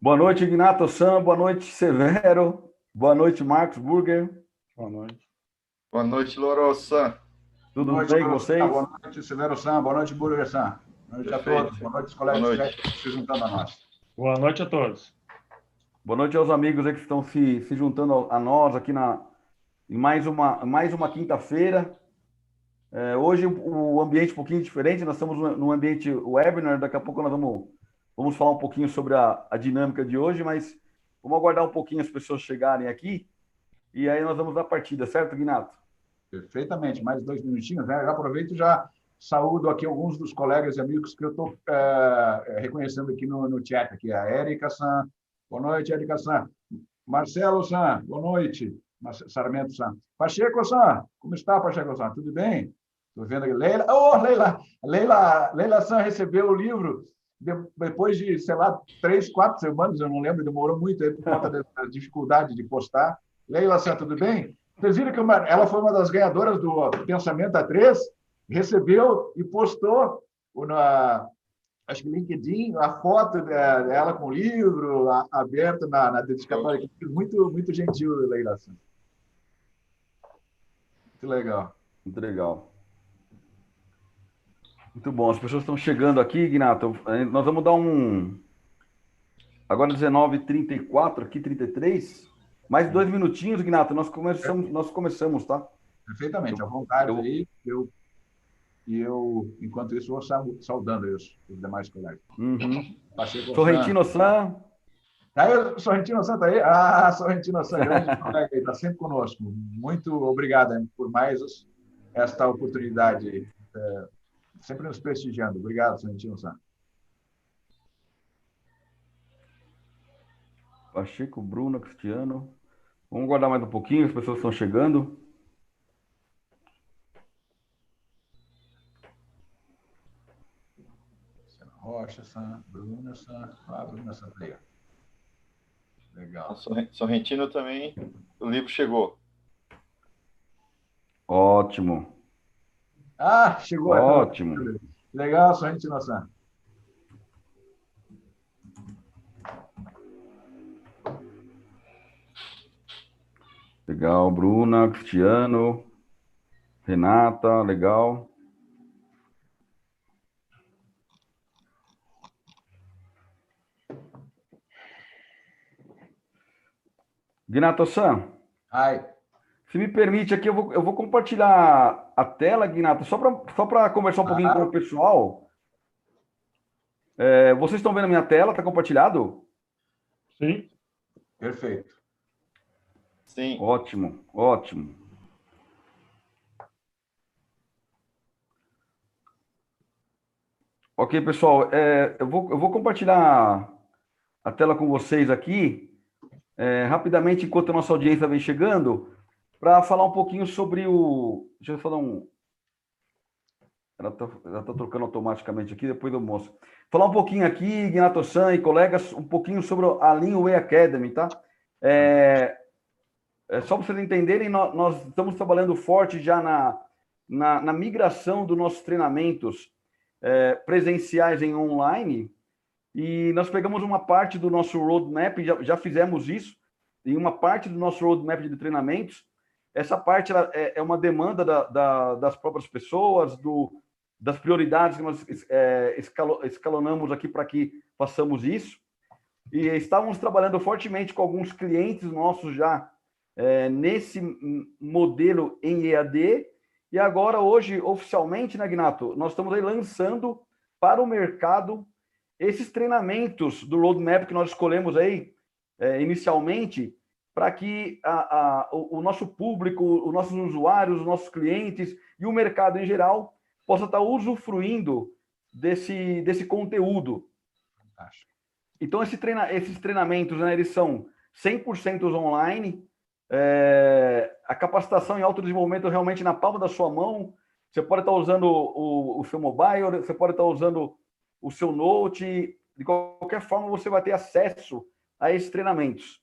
Boa noite, Ignato Sam. Boa noite, Severo. Boa noite, Marcos Burger. Boa noite. Boa noite, Lorosa. Tudo Boa noite, bem com vocês? Boa noite, Severo Sam. Boa noite, Burger Sam. Boa noite a todos. Boa noite, os colegas Boa que noite. estão se juntando a nós. Boa noite a todos. Boa noite aos amigos aí que estão se juntando a nós aqui em mais uma quinta-feira. Hoje o ambiente é um pouquinho diferente, nós estamos no ambiente webinar, daqui a pouco nós vamos falar um pouquinho sobre a dinâmica de hoje, mas vamos aguardar um pouquinho as pessoas chegarem aqui e aí nós vamos dar partida, certo, Ignato? Perfeitamente. Mais 2 minutinhos, né? Já aproveito e já saúdo aqui alguns dos colegas e amigos que eu estou reconhecendo aqui no chat. Aqui, a Érica Sam. Boa noite, Érica Sam. Marcelo Sam. Boa noite. Sarmento Sam. Pacheco Sam. Como está, Pacheco Sam? Tudo bem? Estou vendo aqui. Leila. Oh, Leila Sam recebeu o livro depois de, sei lá, 3, 4 semanas, eu não lembro, demorou muito aí por conta da dificuldade de postar. Leila Sam, tudo bem? Vocês viram que ela foi uma das ganhadoras do Pensamento A3, recebeu e postou acho que LinkedIn, a foto dela com o livro aberto na dedicatória. Muito, muito gentil, Leila. Muito legal. Muito legal. Muito bom. As pessoas estão chegando aqui, Ignato. Nós vamos dar agora 19h34, aqui 33. Mais 2 minutinhos, Ignato. Nós começamos, tá? Perfeitamente. À vontade aí. Eu, enquanto isso, vou saudando os demais colegas. Uhum. Sorrentino Sam. Aí, Sorrentino Sam está aí? Ah, Sorrentino Sam, grande colega aí, está sempre conosco. Muito obrigado por mais esta oportunidade, sempre nos prestigiando. Obrigado, Sorrentino Sam. Pacheco, Bruno, Cristiano. Vamos guardar mais um pouquinho, as pessoas estão chegando. Rocha, Bruna, Bruna Santeia. Legal. Sorrentino também, o livro chegou. Ótimo. Ah, chegou. Ótimo. Legal, Sorrentino Sam. Legal, Bruna, Cristiano, Renata, legal. Ignato-san, se me permite aqui, eu vou compartilhar a tela, Ignato, só para conversar um pouquinho com o pessoal. Vocês estão vendo a minha tela? Está compartilhado? Sim. Perfeito. Sim. Ótimo, ótimo. Ok, pessoal, eu vou compartilhar a tela com vocês aqui. Rapidamente, enquanto a nossa audiência vem chegando, para falar um pouquinho sobre o... Deixa eu falar Ela está trocando automaticamente aqui, depois eu mostro. Falar um pouquinho aqui, Ignato-san e colegas, um pouquinho sobre a Lean Way Academy, tá? Só para vocês entenderem, nós estamos trabalhando forte já na migração dos nossos treinamentos presenciais em online. E nós pegamos uma parte do nosso roadmap, já fizemos isso, em uma parte do nosso roadmap de treinamentos. Essa parte é uma demanda das próprias pessoas, das prioridades que nós escalonamos aqui para que façamos isso. E estávamos trabalhando fortemente com alguns clientes nossos já nesse modelo em EAD. E agora, hoje, oficialmente, né, Ignato, nós estamos aí lançando para o mercado esses treinamentos do roadmap que nós escolhemos aí, inicialmente, para que o nosso público, os nossos usuários, os nossos clientes e o mercado em geral possa estar usufruindo desse conteúdo. Então, esses treinamentos, né, eles são 100% online, a capacitação em autodesenvolvimento realmente na palma da sua mão. Você pode estar usando o seu mobile, você pode estar usando o seu note, de qualquer forma você vai ter acesso a esses treinamentos.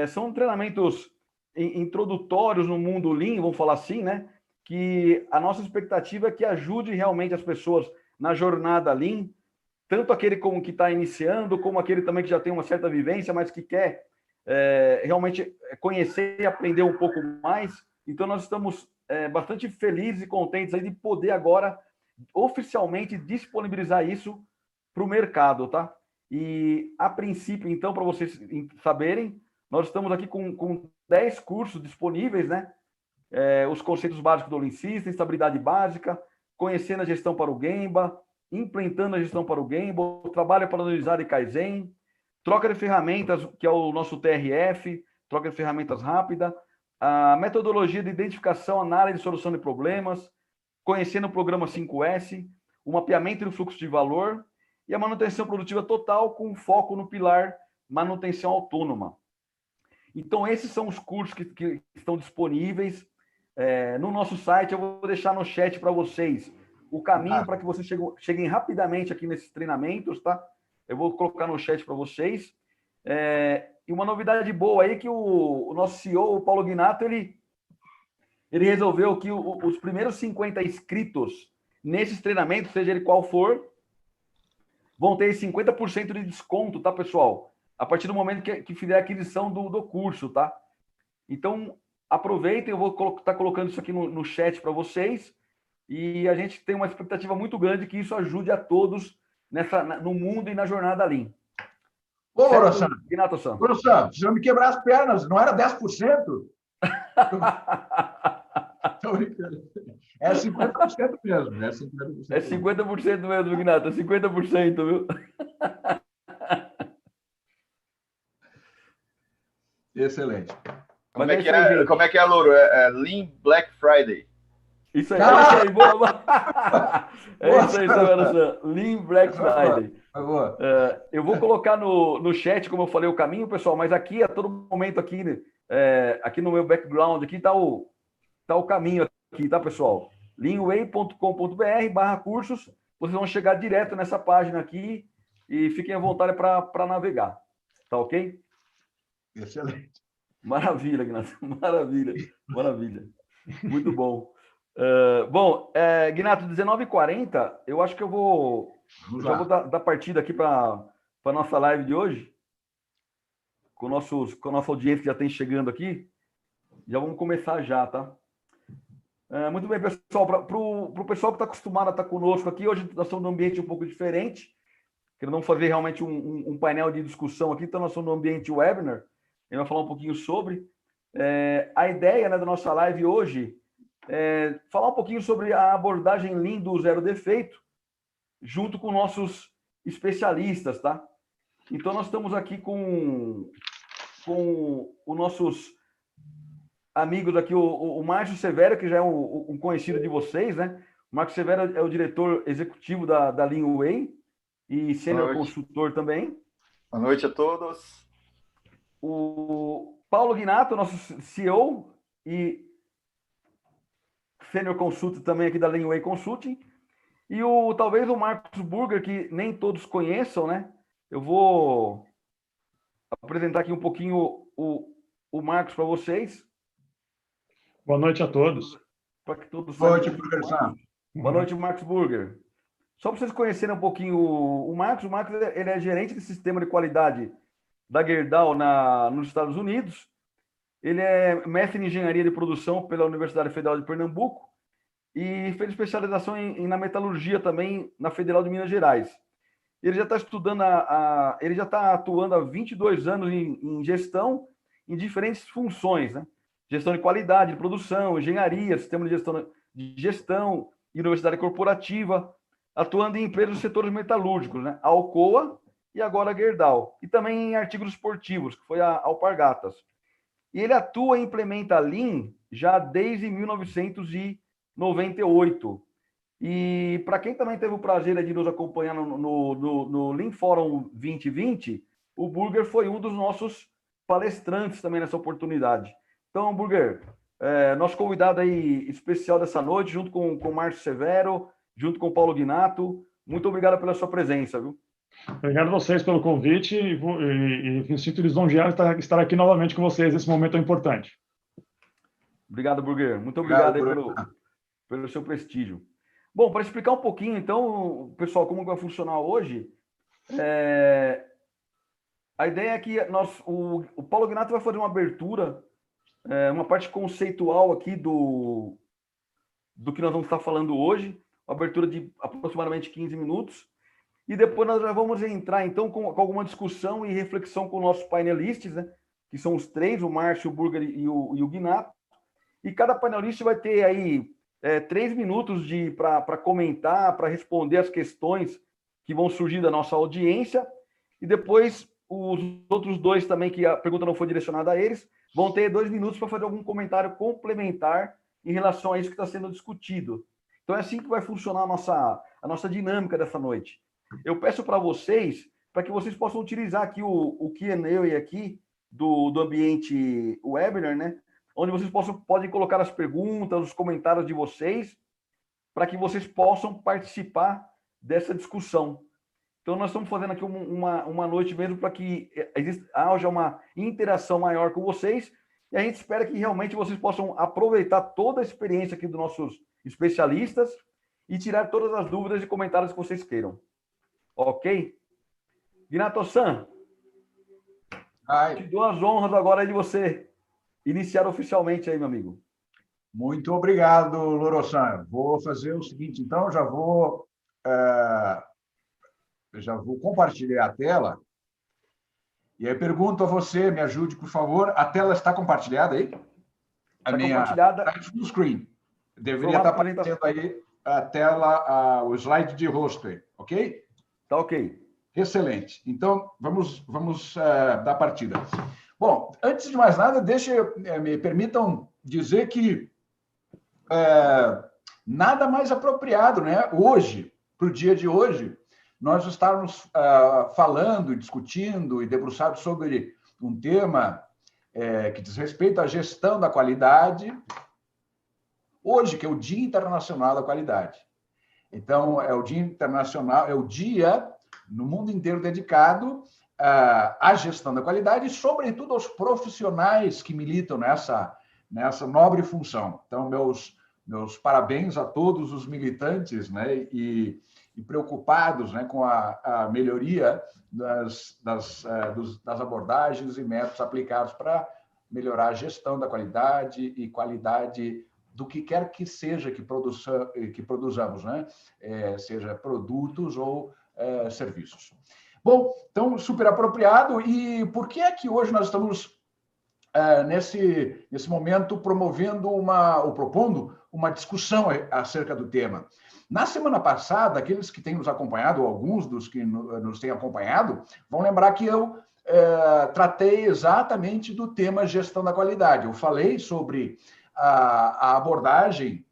São treinamentos introdutórios no mundo Lean, vamos falar assim, né? Que a nossa expectativa é que ajude realmente as pessoas na jornada Lean, tanto aquele como que está iniciando, como aquele também que já tem uma certa vivência, mas que quer realmente conhecer e aprender um pouco mais. Então, nós estamos bastante felizes e contentes aí de poder agora oficialmente disponibilizar isso para o mercado, tá? E, a princípio, então, para vocês saberem, nós estamos aqui com 10 cursos disponíveis, né? Os conceitos básicos do Lean System, estabilidade básica, conhecendo a gestão para o Gemba, implementando a gestão para o Gemba, trabalho padronizado e Kaizen, troca de ferramentas, que é o nosso TRF, troca de ferramentas rápida, a metodologia de identificação, análise e solução de problemas, conhecendo o programa 5S, o mapeamento do fluxo de valor e a manutenção produtiva total com foco no pilar manutenção autônoma. Então, esses são os cursos que estão disponíveis no nosso site. Eu vou deixar no chat para vocês o caminho para que vocês cheguem rapidamente aqui nesses treinamentos, tá? Eu vou colocar no chat para vocês. E uma novidade boa aí que o nosso CEO, o Paulo Guinato, ele resolveu que os primeiros 50 inscritos nesses treinamentos, seja ele qual for, vão ter 50% de desconto, tá, pessoal? A partir do momento que fizer a aquisição do curso, tá? Então, aproveitem, eu vou estar colocando isso aqui no chat para vocês, e a gente tem uma expectativa muito grande que isso ajude a todos no mundo e na jornada Lean. Ô, Loro-san, precisamos me quebrar as pernas, não era 10%? Tô brincando. É 50% mesmo. É 50% mesmo, Guinato, é 50%, viu? Excelente. Como é que é, Louro? Lean Black Friday. Isso aí, é isso aí, boa. É isso aí, Sam. Lean Black Friday. Eu vou colocar no chat, como eu falei, o caminho, pessoal, mas aqui, a todo momento, aqui no meu background, aqui está o caminho, aqui, tá, pessoal? leanway.com.br/cursos. Vocês vão chegar direto nessa página aqui e fiquem à vontade para navegar. Tá ok? Excelente. Maravilha, Guinato. Maravilha. Muito bom. Guinato, 19h40, eu acho que eu vou dar partida aqui para a nossa live de hoje, com a nossa audiência que já tem chegando aqui. Já vamos começar já, tá? Muito bem, pessoal. Para o pessoal que está acostumado a estar conosco aqui, hoje nós estamos num ambiente um pouco diferente, querendo fazer realmente um painel de discussão aqui, então nós estamos no ambiente webinar, a gente vai falar um pouquinho sobre. A ideia, né, da nossa live hoje é falar um pouquinho sobre a abordagem Lean do zero defeito, junto com nossos especialistas, tá? Então, nós estamos aqui com os nossos amigos aqui, o Márcio Severo, que já é um conhecido de vocês, né? O Márcio Severo é o diretor executivo da Lean Way e sênior consultor também. Boa noite a todos. O Paulo Guinato, nosso CEO e sênior consultor também aqui da Lean Way Consulting. E talvez o Marcos Burger, que nem todos conheçam, né? Eu vou apresentar aqui um pouquinho o Marcos para vocês. Boa noite a todos. Para que todos Boa noite, Burger. Boa noite, Marcos Burger. Só para vocês conhecerem um pouquinho o Marcos ele é gerente de sistema de qualidade da Gerdau nos Estados Unidos. Ele é mestre em engenharia de produção pela Universidade Federal de Pernambuco e fez especialização na metalurgia também na Federal de Minas Gerais. Ele já está estudando, ele já está atuando há 22 anos em gestão em diferentes funções, né? Gestão de qualidade, de produção, engenharia, sistema de gestão, universidade corporativa, atuando em empresas do setor metalúrgicos, né? A Alcoa e agora a Gerdau. E também em artigos esportivos, que foi a Alpargatas. E ele atua e implementa Lean já desde 1998. E para quem também teve o prazer de nos acompanhar no Lean Forum 2020, o Burger foi um dos nossos palestrantes também nessa oportunidade. Então, Burger, nosso convidado aí especial dessa noite, junto com o Márcio Severo, junto com o Paulo Guinato, muito obrigado pela sua presença, viu? Obrigado a vocês pelo convite e me sinto lisonjeado de estar aqui novamente com vocês nesse momento tão importante. Obrigado, Burger. Muito obrigado aí pelo seu prestígio. Bom, para explicar um pouquinho, então, pessoal, como vai funcionar hoje, A ideia é que o Paulo Gnato vai fazer uma abertura, uma parte conceitual aqui do que nós vamos estar falando hoje, uma abertura de aproximadamente 15 minutos, e depois nós já vamos entrar, então, com alguma discussão e reflexão com nossos painelistas, né, que são os três, o Márcio, o Burger e o Gnato, e cada painelista vai ter aí 3 minutos para comentar, para responder as questões que vão surgir da nossa audiência, e depois os outros dois também, que a pergunta não foi direcionada a eles, vão ter 2 minutos para fazer algum comentário complementar em relação a isso que está sendo discutido. Então, é assim que vai funcionar a nossa dinâmica dessa noite. Eu peço para que vocês possam utilizar aqui o Q&A aqui do ambiente webinar, né? Onde vocês podem colocar as perguntas, os comentários de vocês, para que vocês possam participar dessa discussão. Então, nós estamos fazendo aqui uma noite mesmo para que haja uma interação maior com vocês, e a gente espera que realmente vocês possam aproveitar toda a experiência aqui dos nossos especialistas e tirar todas as dúvidas e comentários que vocês queiram. Ok? Gnato-san, te dou as honras agora de você iniciar oficialmente aí, meu amigo. Muito obrigado, Loro-san. Vou fazer o seguinte, então, já vou compartilhar a tela. E aí pergunto a você, me ajude, por favor. A tela está compartilhada aí? Está compartilhada. Está full screen. Deveria estar aparecendo aí a tela, o slide de rosto aí, ok? Tá ok. Excelente. Então, vamos dar partida. Bom, antes de mais nada, me permitam dizer que nada mais apropriado, né? Hoje, para o dia de hoje, nós estarmos falando, discutindo e debruçados sobre um tema que diz respeito à gestão da qualidade, hoje, que é o Dia Internacional da Qualidade. Então, é o Dia Internacional, é o dia no mundo inteiro dedicado à gestão da qualidade e, sobretudo, aos profissionais que militam nessa nobre função. Então, meus parabéns a todos os militantes, né, e preocupados, né, com a melhoria das abordagens e métodos aplicados para melhorar a gestão da qualidade e qualidade do que quer que seja que produzamos, né? Seja produtos ou serviços. Bom, então, super apropriado. E por que é que hoje nós estamos, nesse momento, propondo uma discussão acerca do tema? Na semana passada, aqueles que têm nos acompanhado, ou alguns dos que nos têm acompanhado, vão lembrar que eu tratei exatamente do tema gestão da qualidade. Eu falei sobre a abordagem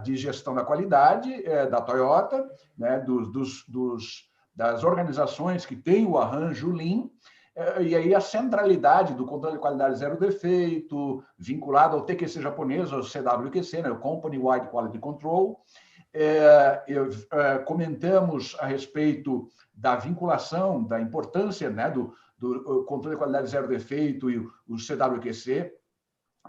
de gestão da qualidade da Toyota, né, das organizações que têm o arranjo Lean, e aí a centralidade do controle de qualidade zero defeito, vinculado ao TQC japonês, ao CWQC, né, o Company Wide Quality Control. Comentamos a respeito da vinculação, da importância, né, do controle de qualidade zero defeito e o CWQC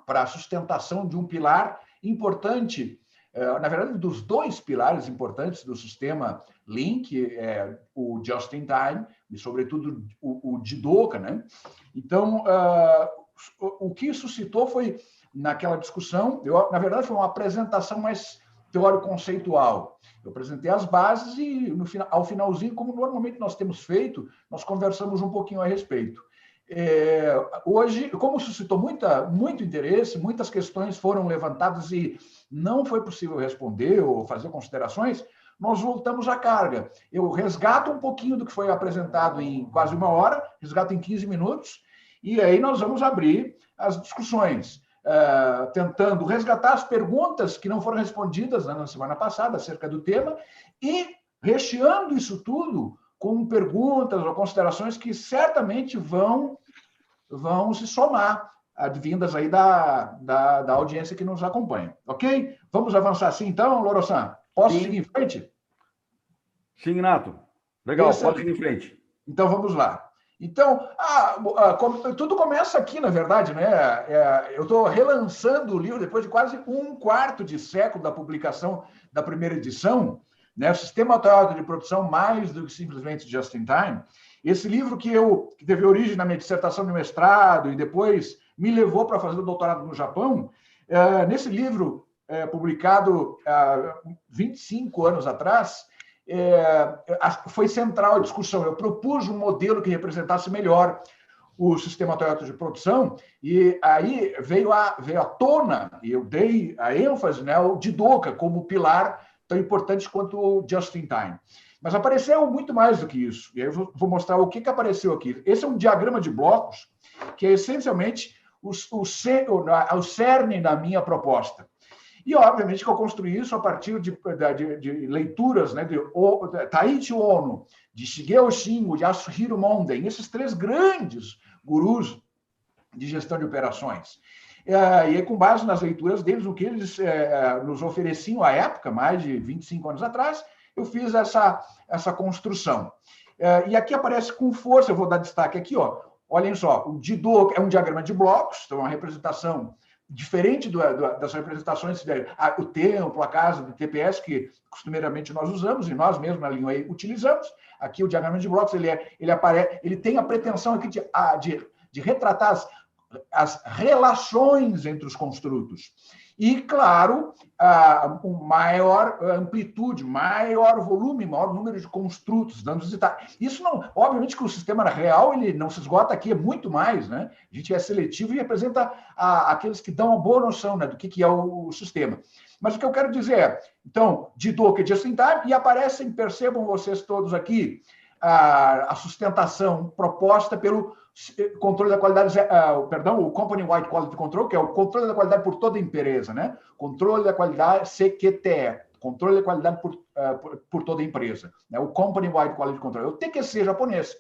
para a sustentação de um pilar importante, na verdade, dos 2 pilares importantes do sistema Lean, que é o Just in Time e, sobretudo, o JIDOKA, né? Então, o que suscitou foi, naquela discussão, na verdade, foi uma apresentação mais teórico-conceitual. Eu apresentei as bases e, ao finalzinho, como normalmente nós temos feito, nós conversamos um pouquinho a respeito. Hoje, como suscitou muito interesse, muitas questões foram levantadas e não foi possível responder ou fazer considerações, nós voltamos à carga. Eu resgato um pouquinho do que foi apresentado em quase 1 hora, resgato em 15 minutos, e aí nós vamos abrir as discussões, tentando resgatar as perguntas que não foram respondidas, né, na semana passada acerca do tema e recheando isso tudo com perguntas ou considerações que certamente vão se somar, advindas aí da audiência que nos acompanha. Ok? Vamos avançar assim, então, Loro-san? Posso seguir em frente? Sim, Gnato. Legal, pode seguir em frente. Então, vamos lá. Então, tudo começa aqui, na verdade, né? Eu estou relançando o livro depois de quase 1/4 de século da publicação da primeira edição, né? O sistema Toyota de produção mais do que simplesmente just-in-time. Esse livro que teve origem na minha dissertação de mestrado e depois me levou para fazer o doutorado no Japão, nesse livro, publicado há 25 anos atrás, foi central a discussão. Eu propus um modelo que representasse melhor o sistema Toyota de produção, e aí veio à tona, e eu dei a ênfase, né, o Jidoka como pilar tão importante quanto o just-in-time. Mas apareceu muito mais do que isso, e aí eu vou mostrar o que apareceu aqui. Esse é um diagrama de blocos, que é essencialmente o cerne da minha proposta. E, obviamente, que eu construí isso a partir de leituras, né, de Taiichi Ohno, de Shigeo Shingo, de Yasuhiro Monden, esses 3 grandes gurus de gestão de operações. E aí, com base nas leituras deles, o que eles nos ofereciam à época, mais de 25 anos atrás, eu fiz essa construção. E aqui aparece com força, eu vou dar destaque aqui, ó. Olhem só, o Jidoka é um diagrama de blocos, então uma representação diferente das representações, o templo, a casa do TPS, que costumeiramente nós usamos, e nós mesmos na Leanway utilizamos. Aqui o diagrama de blocos, ele tem a pretensão aqui de retratar as relações entre os construtos. E, claro, maior amplitude, maior volume, maior número de construtos, dando detalhes. Isso não, obviamente que o sistema real ele não se esgota aqui, é muito mais, né? A gente é seletivo e representa aqueles que dão uma boa noção, né, do que é o sistema. Mas o que eu quero dizer é, então, Jidoka just-in-time, e aparecem, percebam vocês todos aqui, a sustentação proposta pelo controle da qualidade, o Company Wide Quality Control, que é o controle da qualidade por toda a empresa, né? Controle da qualidade CQTE, controle da qualidade por toda a empresa, né? O Company Wide Quality Control, é o TQC japonês.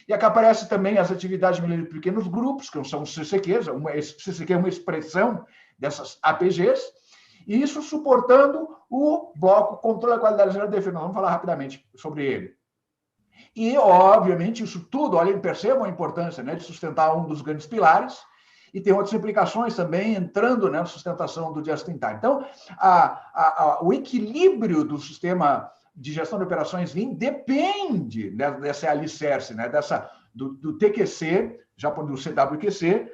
E aqui aparece também as atividades de pequenos grupos, que são os CCQs, CCQ é uma expressão dessas APGs, e isso suportando o bloco controle da qualidade geral de defesa. Nós vamos falar rapidamente sobre ele. E, obviamente, isso tudo, olhem, percebam a importância, né, de sustentar um dos grandes pilares, e tem outras implicações também entrando, né, na sustentação do just-in-time. Então, o equilíbrio do sistema de gestão de operações Lean depende, né, dessa alicerce, né, do TQC, do CWQC,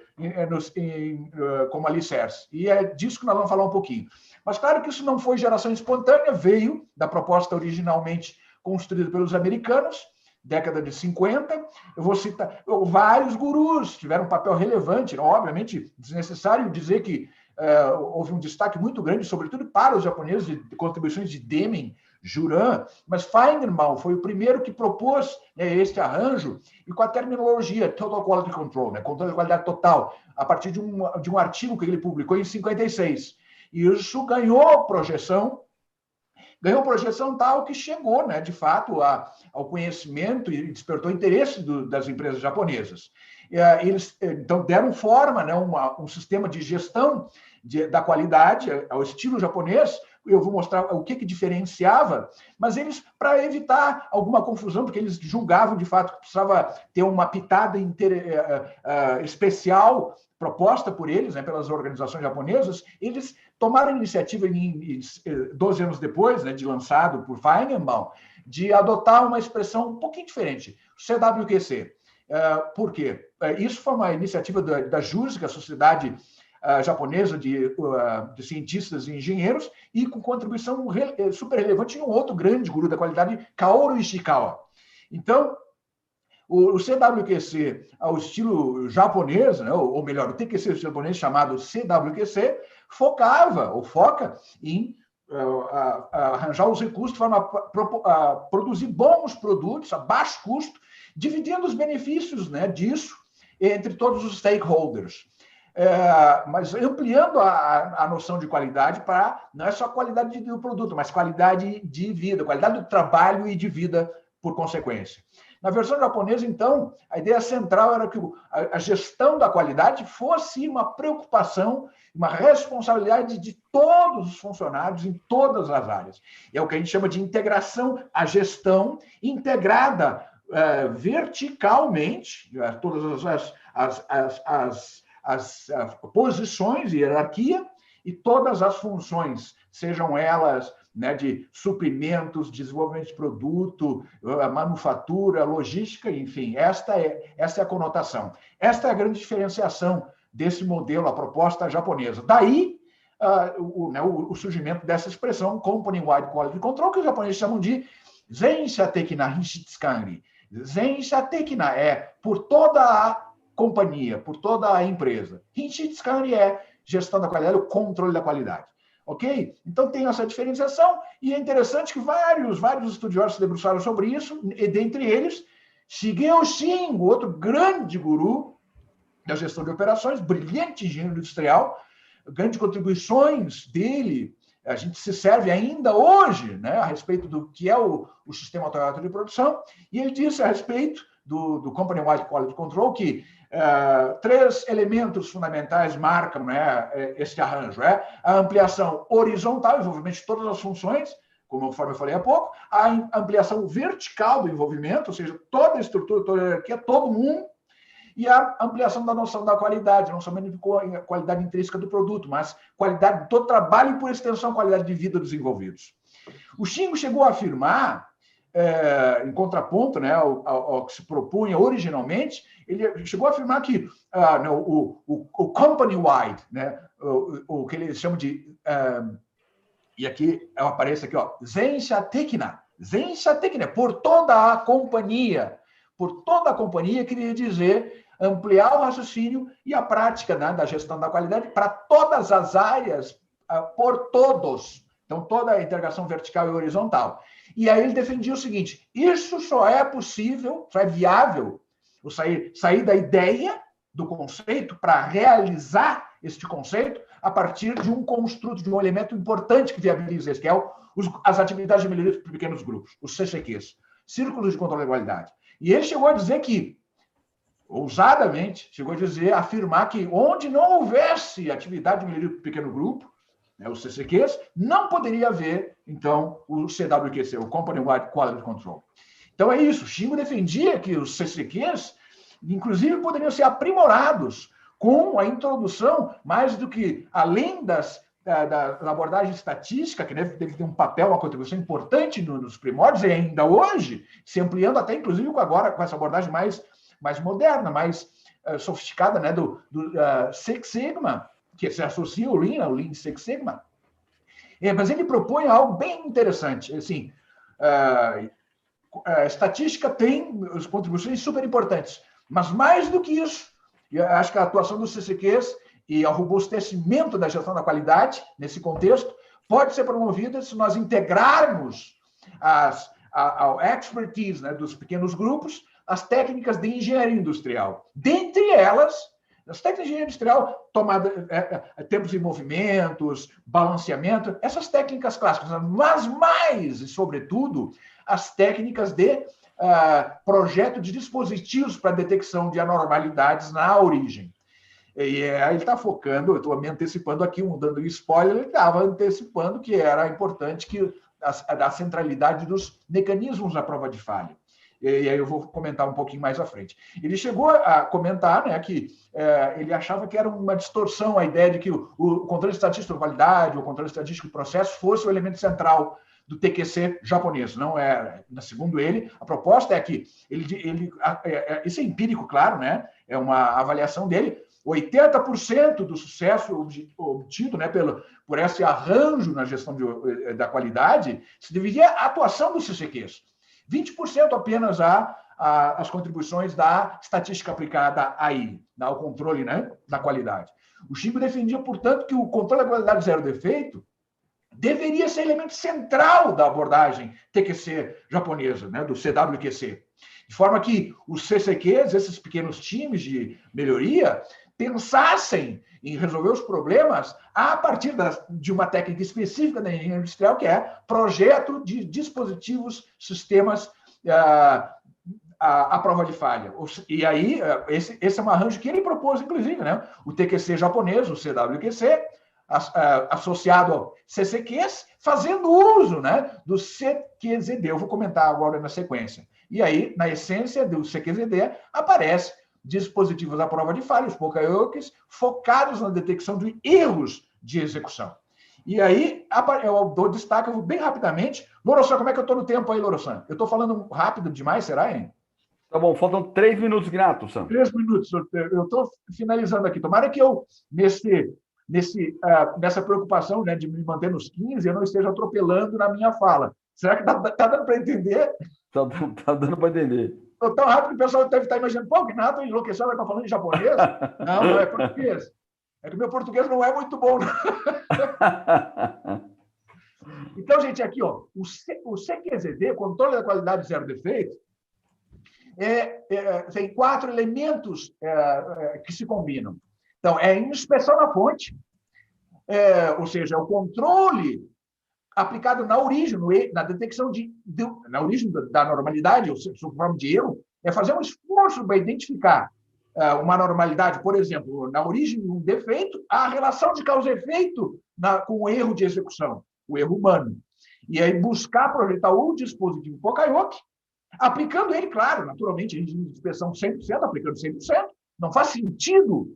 como alicerce. E é disso que nós vamos falar um pouquinho. Mas, claro que isso não foi geração espontânea, veio da proposta originalmente construída pelos americanos, década de 50, eu vou citar, vários gurus tiveram um papel relevante, obviamente desnecessário dizer que houve um destaque muito grande, sobretudo para os japoneses, de contribuições de Deming, Juran, mas Feigenbaum foi o primeiro que propôs, né, este arranjo, e com a terminologia Total Quality Control, né, controle de qualidade total, a partir de um artigo que ele publicou em 56. E isso ganhou projeção tal que chegou, né, de fato, ao conhecimento e despertou interesse das empresas japonesas. Eles, então, deram forma, né, um sistema de gestão da qualidade ao estilo japonês. Eu vou mostrar o que diferenciava, mas eles, para evitar alguma confusão, porque eles julgavam, de fato, que precisava ter uma pitada especial proposta por eles, né, pelas organizações japonesas, eles tomaram a iniciativa, 12 anos depois, né, de lançado por Feigenbaum, de adotar uma expressão um pouquinho diferente, CWQC. Por quê? Isso foi uma iniciativa da JUSC, que é a Sociedade Japonesa de Cientistas e Engenheiros, e com contribuição super relevante de um outro grande guru da qualidade, Kaoru Ishikawa. Então, o CWQC, ao estilo japonês, né, ou melhor, o TQC japonês chamado CWQC, foca em arranjar os recursos de forma a produzir bons produtos a baixo custo, dividindo os benefícios, né, disso entre todos os stakeholders. Mas ampliando a noção de qualidade para não é só qualidade do produto, mas qualidade de vida, qualidade do trabalho e de vida por consequência. Na versão japonesa, então, a ideia central era que a gestão da qualidade fosse uma preocupação, uma responsabilidade de todos os funcionários em todas as áreas. É o que a gente chama de integração, a gestão integrada verticalmente, todas as posições e hierarquia, e todas as funções, sejam elas né, de suprimentos, desenvolvimento de produto, manufatura, logística, enfim, esta é a conotação. Esta é a grande diferenciação desse modelo, a proposta japonesa. Daí, o surgimento dessa expressão Company-Wide Quality Control, que os japoneses chamam de Zensha Tekina Hishitsukanri. Zensha Tekina é por toda a companhia, por toda a empresa. Hishitsukanri é gestão da qualidade, o controle da qualidade. Ok? Então tem essa diferenciação e é interessante que vários estudiosos se debruçaram sobre isso, e dentre eles, Shigeo Shingo, outro grande guru da gestão de operações, brilhante engenheiro industrial, grandes contribuições dele, a gente se serve ainda hoje, né, a respeito do que é o sistema Toyota de produção, e ele disse a respeito do Company-Wide Quality Control que 3 elementos fundamentais marcam, né, esse arranjo. A ampliação horizontal, envolvimento de todas as funções, conforme eu falei há pouco, a ampliação vertical do envolvimento, ou seja, toda a estrutura, toda a hierarquia, todo mundo, e a ampliação da noção da qualidade, não somente a qualidade intrínseca do produto, mas qualidade do trabalho e, por extensão, qualidade de vida dos envolvidos. O Shingo chegou a afirmar, em contraponto, né, ao que se propunha originalmente, ele chegou a afirmar que o company-wide, né, o que eles chamam de... e aqui aparece aqui, Zensha Tekina. Zensha Tekina, por toda a companhia. Por toda a companhia, queria dizer ampliar o raciocínio e a prática, né, da gestão da qualidade para todas as áreas, por todos. Então, toda a integração vertical e horizontal. E aí ele defendia o seguinte, isso só é possível, só é viável, sair da ideia, do conceito, para realizar este conceito a partir de um construto, de um elemento importante que viabiliza isso, que é as atividades de melhoria por pequenos grupos, os CCQs, Círculos de Controle da Qualidade. E ele chegou a dizer que, ousadamente, afirmar que onde não houvesse atividade de melhoria por pequeno grupo, né, os CCQs, não poderia haver, então, o CWQC, o Company-Wide Quality Control. Então é isso, Shingo defendia que os CCQs, inclusive, poderiam ser aprimorados com a introdução, mais do que, além da abordagem estatística, que deve ter um papel, uma contribuição importante nos primórdios, e ainda hoje, se ampliando até, inclusive, agora, com essa abordagem mais moderna, mais sofisticada, né, do Six Sigma, que se associa ao Lean Six Sigma. Mas ele propõe algo bem interessante. Assim, a estatística tem as contribuições super importantes, mas mais do que isso, eu acho que a atuação dos CCQs e ao robustecimento da gestão da qualidade, nesse contexto, pode ser promovida se nós integrarmos ao expertise, né, dos pequenos grupos, as técnicas de engenharia industrial. Dentre elas, as técnicas de engenharia industrial, tempos e movimentos, balanceamento, essas técnicas clássicas, mas mais, e sobretudo, as técnicas de projeto de dispositivos para detecção de anormalidades na origem. E aí ele está focando, eu estou me antecipando aqui, dando spoiler, ele estava antecipando que era importante que a centralidade dos mecanismos da prova de falha. E aí eu vou comentar um pouquinho mais à frente. Ele chegou a comentar, né, que ele achava que era uma distorção a ideia de que o controle estatístico de qualidade, o controle estatístico de processo fosse o elemento central do TQC japonês. Não era. Segundo ele, a proposta é que isso é empírico, claro, né? É uma avaliação dele. 80% do sucesso obtido, né, por esse arranjo na gestão da qualidade se deveria à atuação dos CCQs. 20% apenas as contribuições da estatística aplicada aí, ao controle, né, da qualidade. O Shingo defendia, portanto, que o controle da qualidade zero defeito deveria ser elemento central da abordagem TQC japonesa, né, do CWQC. De forma que os CCQs, esses pequenos times de melhoria, pensassem em resolver os problemas a partir de uma técnica específica da engenharia industrial, que é projeto de dispositivos, sistemas à prova de falha. E aí, esse é um arranjo que ele propôs, inclusive, né? O TQC japonês, o CWQC, associado ao CCQs, fazendo uso, né, do CQZD. Eu vou comentar agora na sequência. E aí, na essência do CQZD, aparece dispositivos à prova de falha, os Pokayokis, focados na detecção de erros de execução. E aí, eu dou destaque bem rapidamente. Loro-san, como é que eu estou no tempo aí, Loro-san? Eu estou falando rápido demais, será, hein? Tá bom, faltam 3 minutos, Gnato, Sam. 3 minutos. Eu estou finalizando aqui. Tomara que eu, nessa preocupação, né, de me manter nos 15, eu não esteja atropelando na minha fala. Será que tá dando para entender? Tá dando para entender. Estou tão rápido que o pessoal deve estar imaginando, pô, o Gnato enlouqueceu, vai estar falando em japonês? Não é português. É que o meu português não é muito bom. Então, gente, aqui, ó, o CQZD, Controle da Qualidade Zero Defeito, tem 4 elementos que se combinam. Então, é inspeção na fonte, ou seja, é o controle aplicado na origem, na detecção na origem da normalidade, ou seja, sob forma de erro, é fazer um esforço para identificar uma normalidade, por exemplo, na origem de um defeito, a relação de causa e efeito com o erro de execução, o erro humano. E aí buscar projetar o dispositivo Poka-yoke, aplicando ele, claro, naturalmente, em regime de inspeção 100%, aplicando 100%, não faz sentido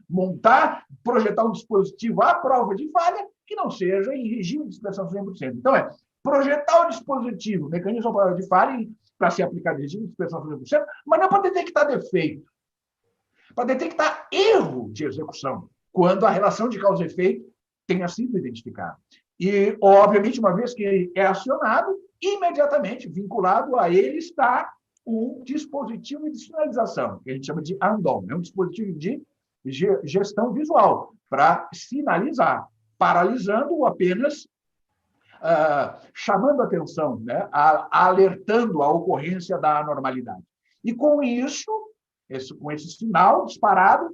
montar, projetar um dispositivo à prova de falha que não seja em regime de inspeção 100%. Então, projetar o dispositivo, mecanismo à prova de falha, para ser aplicado em regime de inspeção 100%, mas não para detectar defeito, para detectar erro de execução, quando a relação de causa e efeito tenha sido identificada. E, obviamente, uma vez que ele é acionado, imediatamente, vinculado a ele, está um dispositivo de sinalização, que a gente chama de ANDOM, é um dispositivo de gestão visual, para sinalizar, paralisando ou apenas chamando a atenção, né, alertando a ocorrência da anormalidade. E com isso, com esse sinal disparado,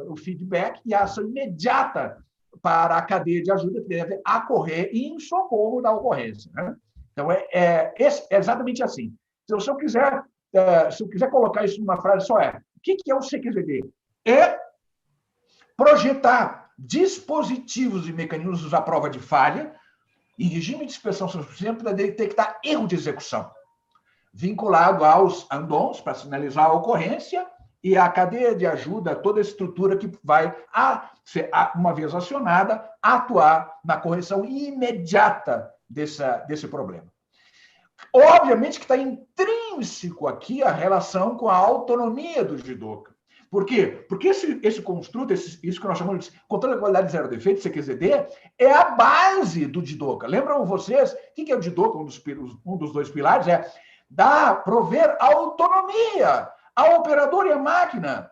o feedback e a ação imediata para a cadeia de ajuda que deve ocorrer em socorro da ocorrência, né? Então, é exatamente assim. Se eu quiser colocar isso numa frase só, o que é o CQZD? É projetar dispositivos e mecanismos à prova de falha em regime de inspeção 100% para detectar erro de execução, vinculado aos ANDOMs para sinalizar a ocorrência e a cadeia de ajuda, toda a estrutura que vai, uma vez acionada, atuar na correção imediata desse problema. Obviamente que está intrínseco aqui a relação com a autonomia do judoca. Por quê? Porque esse construto, isso que nós chamamos de controle da qualidade zero defeito, CQZD, é a base do judoca. Lembram vocês? O que é o judoca? Um dos 2 pilares prover autonomia ao operador e à máquina,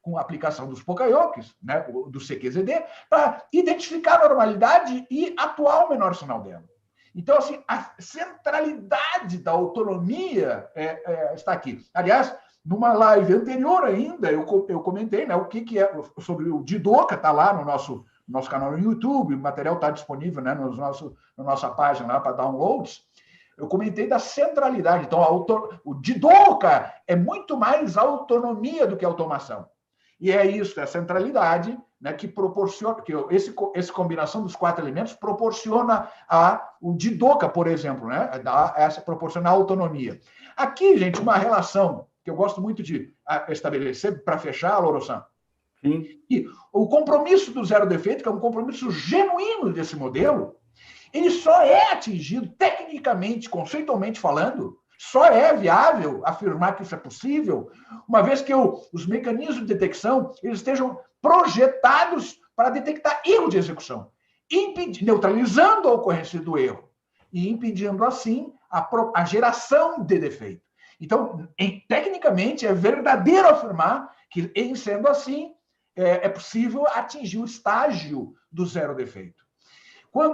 com a aplicação dos Poka-yokes, né, do CQZD, para identificar a normalidade e atuar o menor sinal dela. Então, assim, a centralidade da autonomia está aqui. Aliás, numa live anterior ainda, eu comentei, né, o que é sobre o Jidoka, está lá no nosso canal no YouTube, o material está disponível, né, na nossa página lá para downloads. Eu comentei da centralidade. Então, o Jidoka é muito mais autonomia do que automação. E é isso, é a centralidade, né, que proporciona, que essa combinação dos 4 elementos proporciona o Jidoka, por exemplo, né, proporciona a autonomia. Aqui, gente, uma relação que eu gosto muito de estabelecer, para fechar, Loro-san. Sim. E o compromisso do zero defeito, que é um compromisso genuíno desse modelo, ele só é atingido tecnicamente, conceitualmente falando, só é viável afirmar que isso é possível, uma vez que os mecanismos de detecção eles estejam projetados para detectar erro de execução, neutralizando a ocorrência do erro e impedindo, assim, a geração de defeito. Então, tecnicamente, é verdadeiro afirmar que, em sendo assim, é possível atingir o estágio do zero defeito.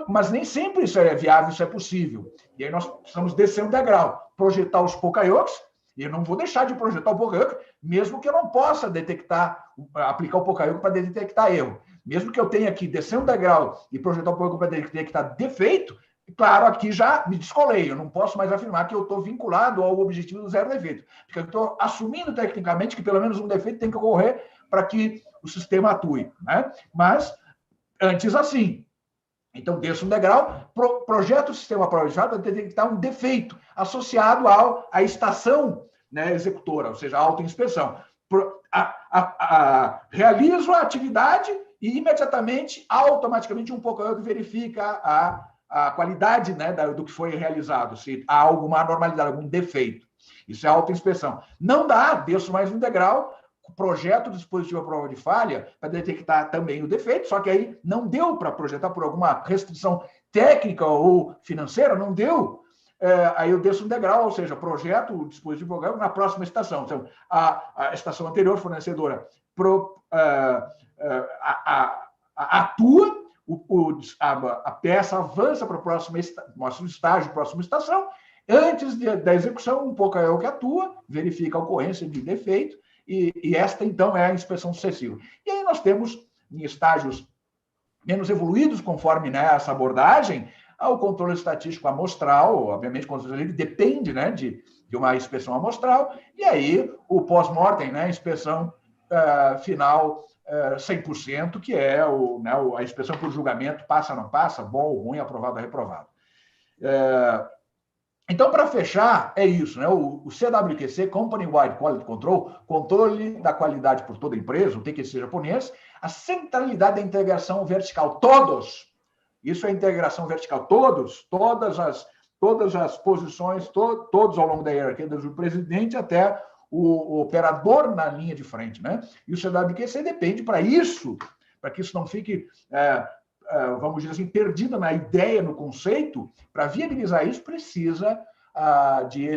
Mas nem sempre isso é viável, isso é possível. E aí nós precisamos descer um degrau, projetar os Poka-yokes, e eu não vou deixar de projetar o Poka-yoke, mesmo que eu não possa aplicar o Poka-yoke para detectar erro. Mesmo que eu tenha que descer um degrau e projetar o Poka-yoke para detectar defeito, claro, aqui já me descolei, eu não posso mais afirmar que eu estou vinculado ao objetivo do zero defeito, porque eu estou assumindo tecnicamente que pelo menos um defeito tem que ocorrer para que o sistema atue, né? Mas, antes assim, então, desça um degrau, projeta o sistema prova de falha para detectar um defeito associado à estação, né, executora, ou seja, a autoinspeção. Realizo a atividade e imediatamente, automaticamente, um POCAEUC verifica a qualidade, né, do que foi realizado, se há alguma anormalidade, algum defeito. Isso é autoinspeção. Não dá, desço mais um degrau, projeto do dispositivo à prova de falha para detectar também o defeito, só que aí não deu para projetar por alguma restrição técnica ou financeira, não deu. Aí eu desço um degrau, ou seja, projeto o dispositivo na próxima estação. Então, a estação anterior, fornecedora, atua, a peça avança para o próximo estágio, próxima estação. Antes da execução, um POCAEUC atua, verifica a ocorrência de defeito, e esta, então, é a inspeção sucessiva. E aí nós temos, em estágios menos evoluídos, conforme, né, essa abordagem, o controle estatístico amostral, obviamente, o controle depende, né, de uma inspeção amostral, e aí o pós-mortem, né, inspeção final 100%, que é a inspeção por julgamento, passa ou não passa, bom ou ruim, aprovado ou reprovado. Então, para fechar, é isso, né? O CWQC, Company Wide Quality Control, controle da qualidade por toda a empresa, o TQC japonês, a centralidade da integração vertical, todos, isso é integração vertical, todas as posições, todos ao longo da hierarquia, desde o presidente até o operador na linha de frente, né? E o CWQC depende para isso, para que isso não fique... vamos dizer assim, perdida na ideia, no conceito, para viabilizar isso, precisa de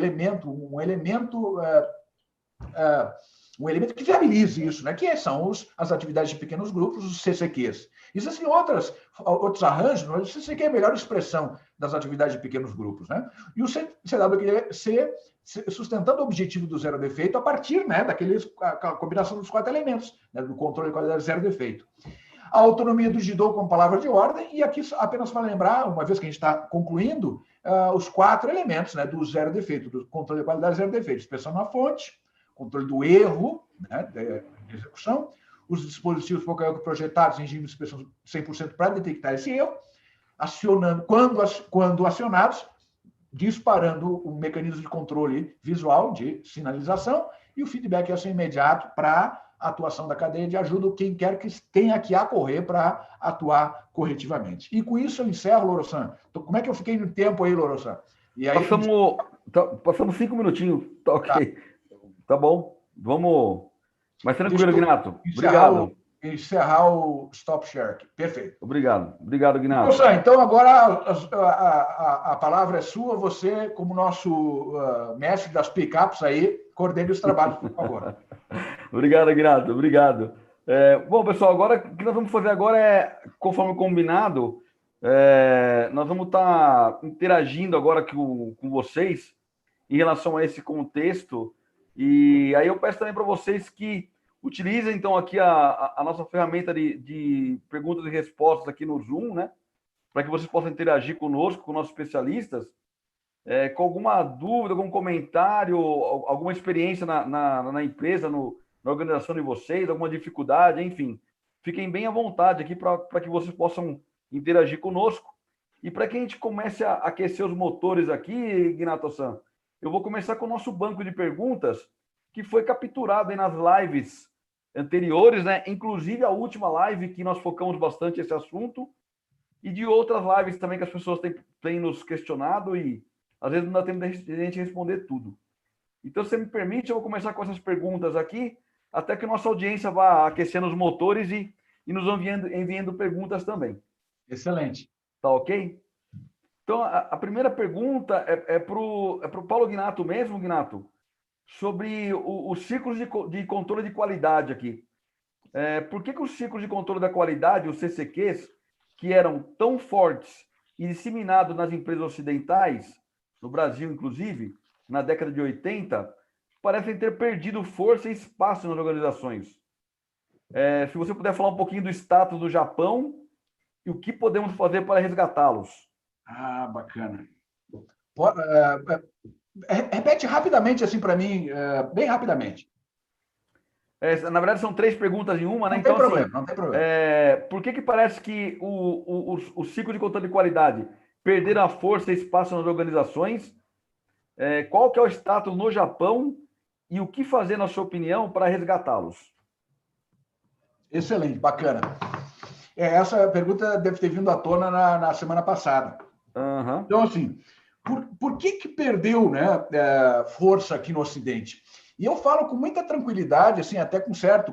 um elemento que viabilize isso, né? Que são as atividades de pequenos grupos, os CCQs. Existem outros arranjos, mas o CCQ é a melhor expressão das atividades de pequenos grupos, né? E o CWQC sustentando o objetivo do zero defeito a partir, né, a combinação dos 4 elementos, né, do controle de qualidade zero defeito. A autonomia do JIDO como palavra de ordem, e aqui apenas para lembrar, uma vez que a gente está concluindo, os 4 elementos, né, do zero defeito, do controle de qualidade zero defeito: inspeção na fonte, controle do erro, né, de execução, os dispositivos POCAEUC projetados em regime de inspeção 100% para detectar esse erro, acionando, quando acionados, disparando o mecanismo de controle visual de sinalização e o feedback ação imediato para a atuação da cadeia de ajuda, quem quer que tenha que acorrer para atuar corretivamente. E com isso eu encerro, Loro-san. Então, como é que eu fiquei no tempo aí, Loro-san? E aí, passamos 5 minutinhos, tá ok. Tá bom, vamos... Mas tranquilo, Gnato. Obrigado. Encerrar o stop share aqui. Perfeito. Obrigado, Gnato. Então, agora a palavra é sua. Você, como nosso mestre das pick-ups aí, coordene os trabalhos, por favor. Obrigado, Gnato. Obrigado. Bom, pessoal, agora o que nós vamos fazer agora é, conforme combinado, nós vamos estar interagindo agora com vocês em relação a esse contexto. E aí eu peço também para vocês que utilizem, então, aqui a nossa ferramenta de perguntas e respostas aqui no Zoom, né? Para que vocês possam interagir conosco, com nossos especialistas, com alguma dúvida, algum comentário, alguma experiência na empresa, na organização de vocês, alguma dificuldade, enfim. Fiquem bem à vontade aqui para que vocês possam interagir conosco. E para que a gente comece a aquecer os motores aqui, Gnato-san, eu vou começar com o nosso banco de perguntas, que foi capturado aí nas lives anteriores, né? Inclusive a última live que nós focamos bastante esse assunto, e de outras lives também que as pessoas têm nos questionado e às vezes não dá tempo de a gente responder tudo. Então, se você me permite, eu vou começar com essas perguntas aqui, até que a nossa audiência vá aquecendo os motores e nos enviando perguntas também. Excelente. Tá ok? Então, a primeira pergunta é para o Paulo Gnato mesmo, Gnato, sobre os ciclos de controle de qualidade aqui. Por que os ciclos de controle da qualidade, os CCQs, que eram tão fortes e disseminados nas empresas ocidentais, no Brasil inclusive, na década de 80, parecem ter perdido força e espaço nas organizações? Se você puder falar um pouquinho do status do Japão e o que podemos fazer para resgatá-los. Bacana. Repete rapidamente assim para mim, bem rapidamente. Na verdade, são 3 perguntas em uma, né? Não tem problema, não tem problema. Por que parece que o ciclo de controle de qualidade perderam a força e espaço nas organizações? Qual que é o status no Japão e o que fazer, na sua opinião, para resgatá-los? Excelente, bacana. Essa pergunta deve ter vindo à tona na semana passada. Uhum. Então, assim, por que perdeu, né, força aqui no Ocidente? E eu falo com muita tranquilidade, assim, até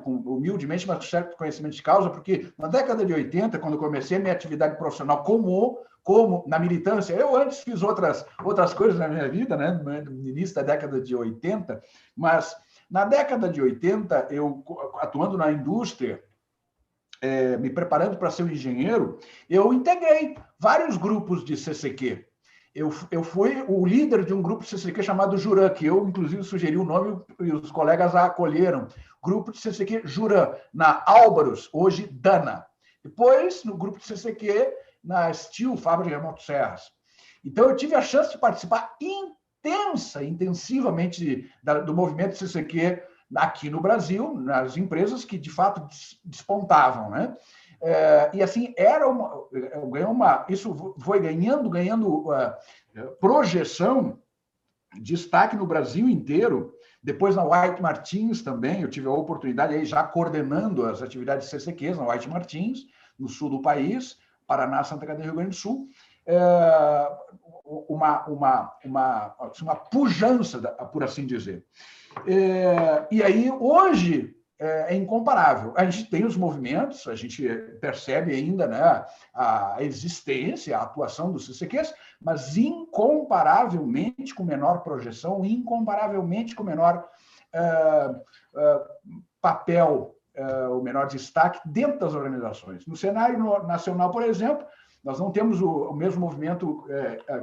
humildemente, mas com certo conhecimento de causa, porque na década de 80, quando eu comecei a minha atividade profissional como na militância, eu antes fiz outras coisas na minha vida, né, no início da década de 80, mas na década de 80, eu atuando na indústria, me preparando para ser um engenheiro, eu integrei vários grupos de CCQ. Eu fui o líder de um grupo de CCQ chamado Juran, que eu, inclusive, sugeri o nome e os colegas a acolheram. Grupo de CCQ Juran, na Álvaros, hoje Dana. Depois, no grupo de CCQ, na Steel, fábrica de motosserras. Então, eu tive a chance de participar intensivamente do movimento CCQ aqui no Brasil, nas empresas que, de fato, despontavam, né? E assim, isso foi ganhando projeção, destaque no Brasil inteiro. Depois, na White Martins também, eu tive a oportunidade, aí já coordenando as atividades CCQs na White Martins, no sul do país, Paraná, Santa Catarina e Rio Grande do Sul. Uma pujança, por assim dizer. E aí, hoje, é incomparável. A gente tem os movimentos, a gente percebe ainda, né, a existência, a atuação dos CCQs, mas incomparavelmente com menor projeção, incomparavelmente com menor papel, o menor destaque dentro das organizações. No cenário nacional, por exemplo, nós não temos o mesmo movimento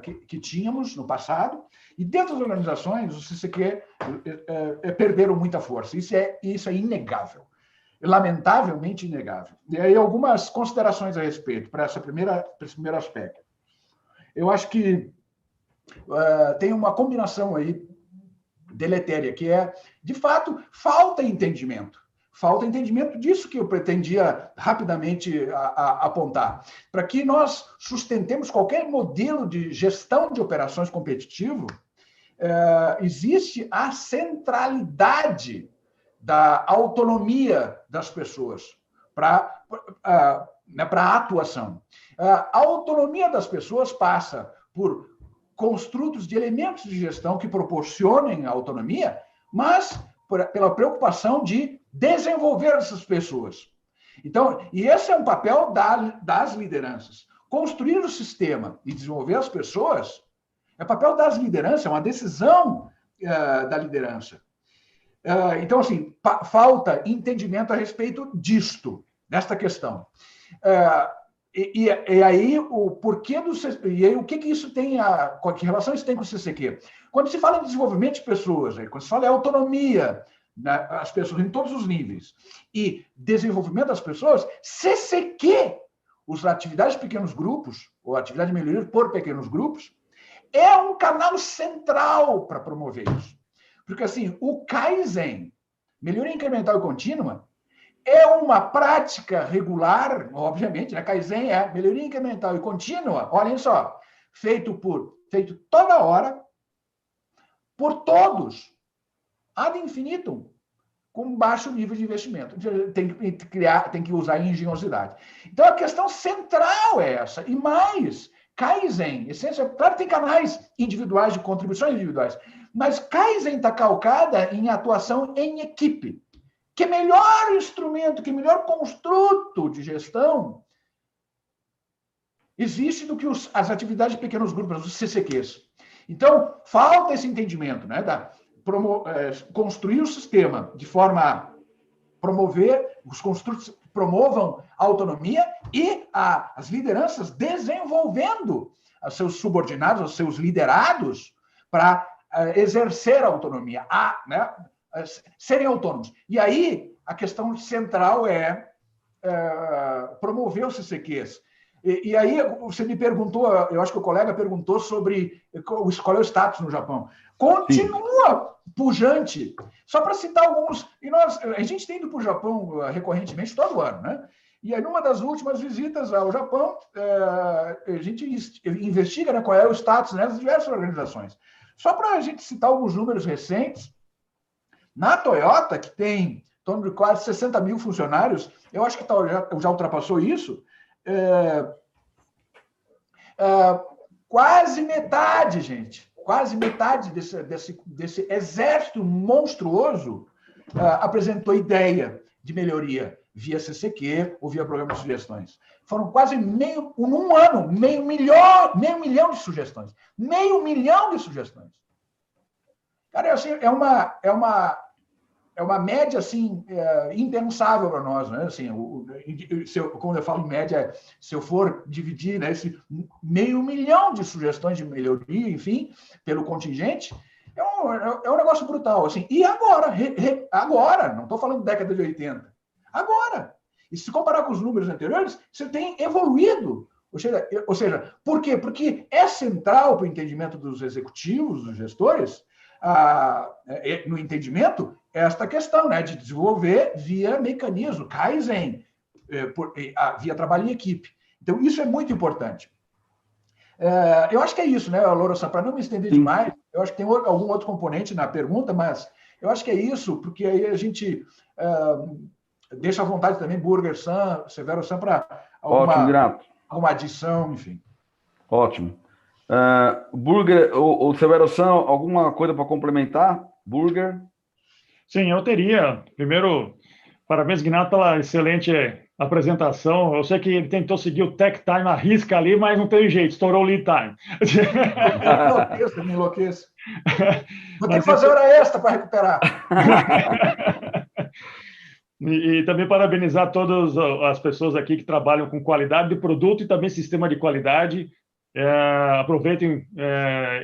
que tínhamos no passado, e dentro das organizações, os CCQ perderam muita força. Isso é inegável, lamentavelmente inegável. E aí, algumas considerações a respeito, para esse primeiro aspecto. Eu acho que tem uma combinação aí deletéria, que é, de fato, falta entendimento. Falta entendimento disso que eu pretendia rapidamente apontar. Para que nós sustentemos qualquer modelo de gestão de operações competitivo, existe a centralidade da autonomia das pessoas para a atuação. A autonomia das pessoas passa por construtos de elementos de gestão que proporcionem a autonomia, mas pela preocupação de desenvolver essas pessoas. Então, e esse é um papel das lideranças. Construir o sistema e desenvolver as pessoas é papel das lideranças, é uma decisão da liderança. Então, assim, falta entendimento a respeito desta questão. E aí, o porquê do CCQ, e aí, o que isso tem, que relação isso tem com o CCQ? Quando se fala em desenvolvimento de pessoas, quando se fala em autonomia, né, as pessoas em todos os níveis, e desenvolvimento das pessoas, CCQ, as atividades de pequenos grupos, ou atividade de melhoria por pequenos grupos, é um canal central para promover isso. Porque, assim, o Kaizen, melhoria incremental e contínua, é uma prática regular, obviamente, né? Kaizen é melhoria incremental e contínua, olhem só, feito toda hora, por todos, ad infinitum, com baixo nível de investimento. Tem que usar engenhosidade. Então, a questão central é essa. E mais, Kaizen, essência, claro que tem canais individuais de contribuições individuais, mas Kaizen está calcada em atuação em equipe. Que melhor instrumento, que melhor construto de gestão existe do que as atividades de pequenos grupos, os CCQs. Então, falta esse entendimento, né, construir o sistema de forma a promover, os construtos promovam a autonomia e as lideranças desenvolvendo os seus subordinados, os seus liderados para exercer a autonomia, né, serem autônomos. E aí, a questão central é promover os CCQs. E aí, você me perguntou, eu acho que o colega perguntou sobre qual é o status no Japão. Continua pujante. Só para citar alguns... a gente tem ido para o Japão recorrentemente todo ano, né? E aí, numa das últimas visitas ao Japão, a gente investiga, né, qual é o status, né, das diversas organizações. Só para a gente citar alguns números recentes, na Toyota, que tem em torno de quase 60 mil funcionários, eu acho que já ultrapassou isso, quase metade, gente, quase metade desse exército monstruoso apresentou ideia de melhoria via CCQ ou via programa de sugestões. Foram quase num ano, meio milhão de sugestões. Meio milhão de sugestões. Cara, assim, é uma média assim, impensável para nós, né? Assim, quando eu falo em média, se eu for dividir, né, esse meio milhão de sugestões de melhoria, enfim, pelo contingente, é um negócio brutal. Assim. E agora, não estou falando década de 80, agora. E se comparar com os números anteriores, você tem evoluído. Ou seja, por quê? Porque é central para o entendimento dos executivos, dos gestores, no entendimento, esta questão, né, de desenvolver via mecanismo, Kaizen, via trabalho em equipe. Então, isso é muito importante. Eu acho que é isso, né, Loura-san, para não me estender demais, eu acho que tem algum outro componente na pergunta, mas eu acho que é isso, porque aí a gente deixa à vontade também Burger-san, Severo-san, para alguma adição, enfim. Ótimo. Burger, ou Severo-san, alguma coisa para complementar? Burger? Sim, eu teria. Primeiro, parabéns, Gnat, pela excelente apresentação. Eu sei que ele tentou seguir o tech time à risca ali, mas não teve jeito, estourou o lead time. Me enlouqueço. Vou ter que fazer hora extra para recuperar. E também parabenizar todas as pessoas aqui que trabalham com qualidade de produto e também sistema de qualidade. Aproveitem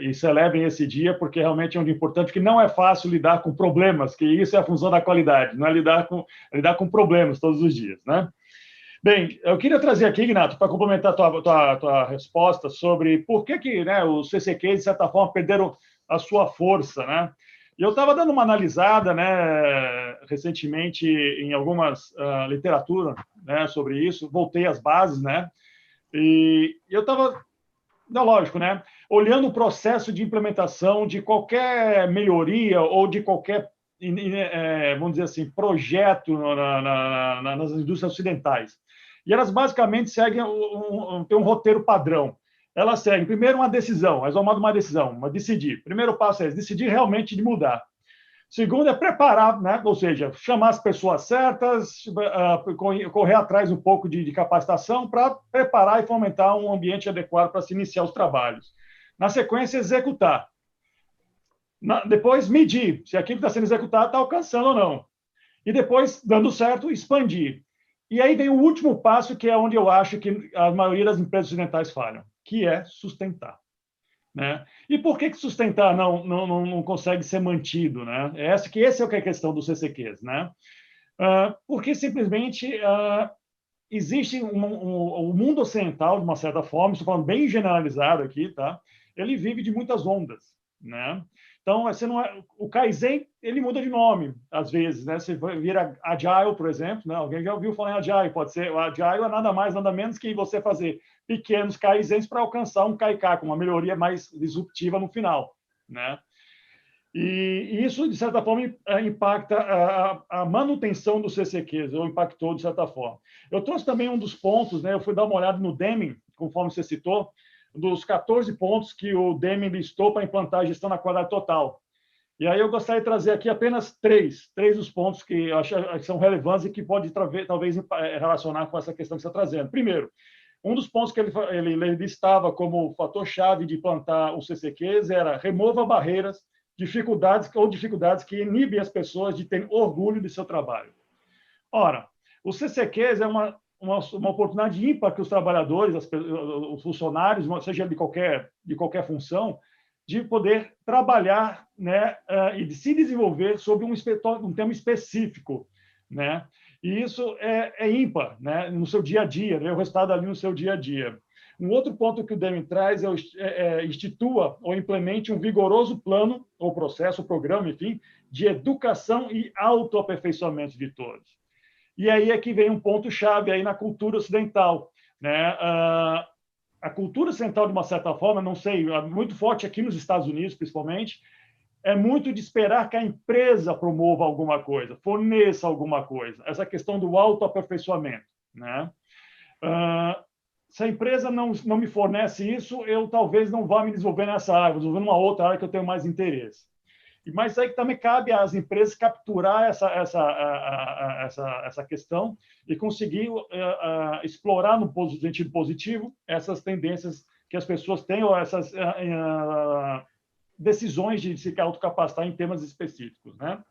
e celebrem esse dia, porque realmente é um dia importante, que não é fácil lidar com problemas, que isso é a função da qualidade, não é lidar com problemas todos os dias, né? Bem, eu queria trazer aqui, Ignato, para complementar a tua resposta sobre por que né, os CCQs, de certa forma, perderam a sua força, né? E eu estava dando uma analisada, né, recentemente em algumas literatura, né, sobre isso, voltei às bases, né? E eu estava, lógico, né, olhando o processo de implementação de qualquer melhoria ou de qualquer, vamos dizer assim, projeto nas indústrias ocidentais. E elas basicamente seguem tem um roteiro padrão. Elas seguem, primeiro, uma decisão, elas vão tomar uma decisão, decidir. Primeiro passo é decidir realmente de mudar. Segundo é preparar, né? Ou seja, chamar as pessoas certas, correr atrás um pouco de capacitação para preparar e fomentar um ambiente adequado para se iniciar os trabalhos. Na sequência, executar. Depois, medir se aquilo que está sendo executado está alcançando ou não. E depois, dando certo, expandir. E aí vem o último passo, que é onde eu acho que a maioria das empresas ocidentais falham, que é sustentar. Né? E por que sustentar não consegue ser mantido? Né? Essa é a questão dos CCQs. Né? Porque simplesmente existe o mundo ocidental, de uma certa forma, estou falando bem generalizado aqui, tá? Ele vive de muitas ondas. Né? Então, o Kaizen, ele muda de nome, às vezes. Né? Você vira Agile, por exemplo. Né? Alguém já ouviu falar em Agile? Pode ser, o Agile é nada mais, nada menos que você fazer pequenos Kaizens para alcançar um Kaikai, com uma melhoria mais disruptiva no final. Né? E isso, de certa forma, impacta a manutenção dos CCQs, ou impactou de certa forma. Eu trouxe também um dos pontos, né? Eu fui dar uma olhada no Deming, conforme você citou, dos 14 pontos que o Deming listou para implantar a gestão na qualidade total. E aí eu gostaria de trazer aqui apenas três dos pontos que eu acho que são relevantes e que pode talvez relacionar com essa questão que você está trazendo. Primeiro, um dos pontos que ele listava como fator-chave de implantar os CCQs era remova barreiras, dificuldades que inibem as pessoas de terem orgulho de seu trabalho. Ora, os CCQs é uma oportunidade ímpar que os trabalhadores, os funcionários, seja de qualquer função, de poder trabalhar, né, e de se desenvolver sobre um tema específico, né? E isso é ímpar, né, no seu dia a dia, né, o resultado ali no seu dia a dia. Um outro ponto que o Deming traz institua ou implemente um vigoroso plano, ou processo, ou programa, enfim, de educação e autoaperfeiçoamento de todos. E aí é que vem um ponto-chave aí na cultura ocidental. Né? A cultura ocidental, de uma certa forma, não sei, muito forte aqui nos Estados Unidos, principalmente, é muito de esperar que a empresa promova alguma coisa, forneça alguma coisa. Essa questão do autoaperfeiçoamento. Né? se a empresa não me fornece isso, eu talvez não vá me desenvolver nessa área, vou desenvolver numa outra área que eu tenho mais interesse. Mas aí também cabe às empresas capturar essa questão e conseguir explorar no sentido positivo essas tendências que as pessoas têm, ou essas decisões de se autocapacitar em temas específicos, né?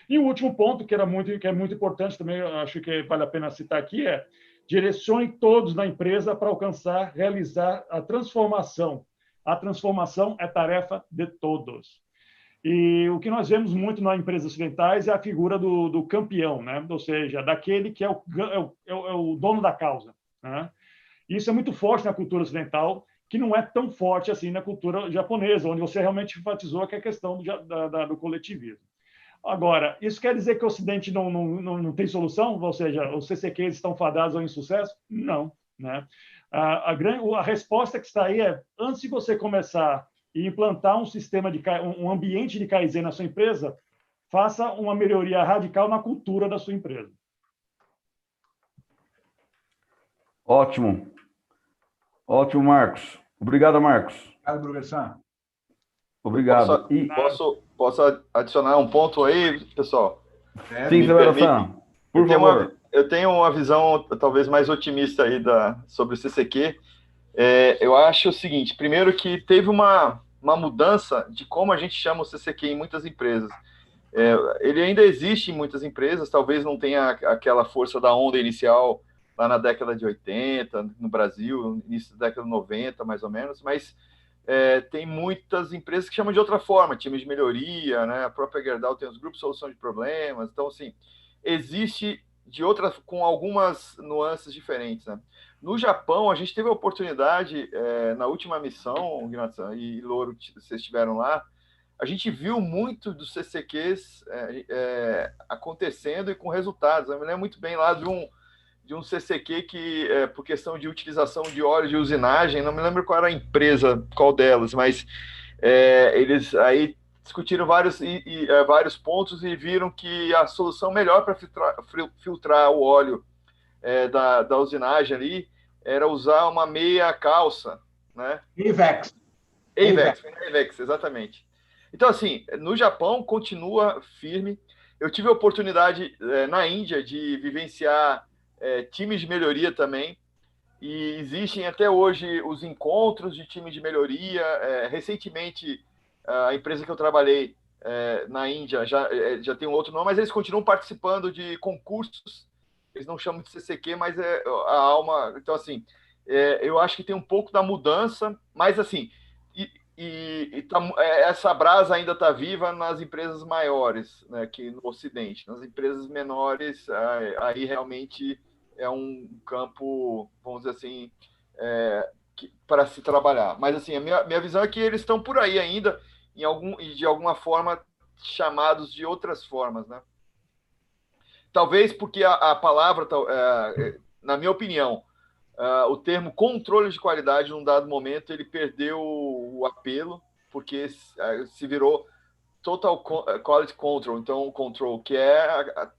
E o último ponto, que é muito importante também, acho que vale a pena citar aqui, é direcione todos na empresa para realizar a transformação. A transformação é tarefa de todos. E o que nós vemos muito nas empresas ocidentais é a figura do campeão, né? Ou seja, daquele que é o dono da causa, né? Isso é muito forte na cultura ocidental, que não é tão forte assim na cultura japonesa, onde você realmente enfatizou que é a questão do coletivismo. Agora, isso quer dizer que o Ocidente não tem solução? Ou seja, os CCQs estão fadados ao insucesso? Não, né? A resposta que está aí é, antes de você começar e implantar um ambiente de Kaizen na sua empresa, faça uma melhoria radical na cultura da sua empresa. Ótimo. Ótimo, Marcos. Obrigado, Marcos. Obrigado, professor. Obrigado. Posso adicionar um ponto aí, pessoal? Sim, Severo-san, por favor. Eu tenho uma visão talvez mais otimista aí sobre o CCQ. Eu acho o seguinte, primeiro que teve uma mudança de como a gente chama o CCQ em muitas empresas. Ele ainda existe em muitas empresas, talvez não tenha aquela força da onda inicial lá na década de 80, no Brasil, início da década de 90, mais ou menos, mas tem muitas empresas que chamam de outra forma, times de melhoria, né? A própria Gerdau tem os grupos de solução de problemas, então, assim, existe com algumas nuances diferentes, né? No Japão, a gente teve a oportunidade, na última missão, Gnatsan e Louro, vocês estiveram lá, a gente viu muito dos CCQs acontecendo e com resultados. Eu me lembro muito bem lá de um CCQ que, por questão de utilização de óleo de usinagem, não me lembro qual era a empresa, qual delas, mas eles aí discutiram vários pontos e viram que a solução melhor para filtrar o óleo da usinagem ali era usar uma meia calça, né? AVEX, exatamente. Então, assim, no Japão continua firme. Eu tive a oportunidade na Índia de vivenciar times de melhoria também, e existem até hoje os encontros de times de melhoria. Recentemente, a empresa que eu trabalhei na Índia já tem um outro nome, mas eles continuam participando de concursos. Eles não chamam de CCQ, mas é a alma. Então, assim, eu acho que tem um pouco da mudança, mas, assim, essa brasa ainda está viva nas empresas maiores, né, aqui no Ocidente. Nas empresas menores, aí realmente é um campo, vamos dizer assim, para se trabalhar. Mas, assim, a minha visão é que eles estão por aí ainda, de alguma forma, chamados de outras formas, né? Talvez porque a palavra, na minha opinião, o termo controle de qualidade, num dado momento, ele perdeu o apelo, porque se virou Total Quality Control, então o control, que é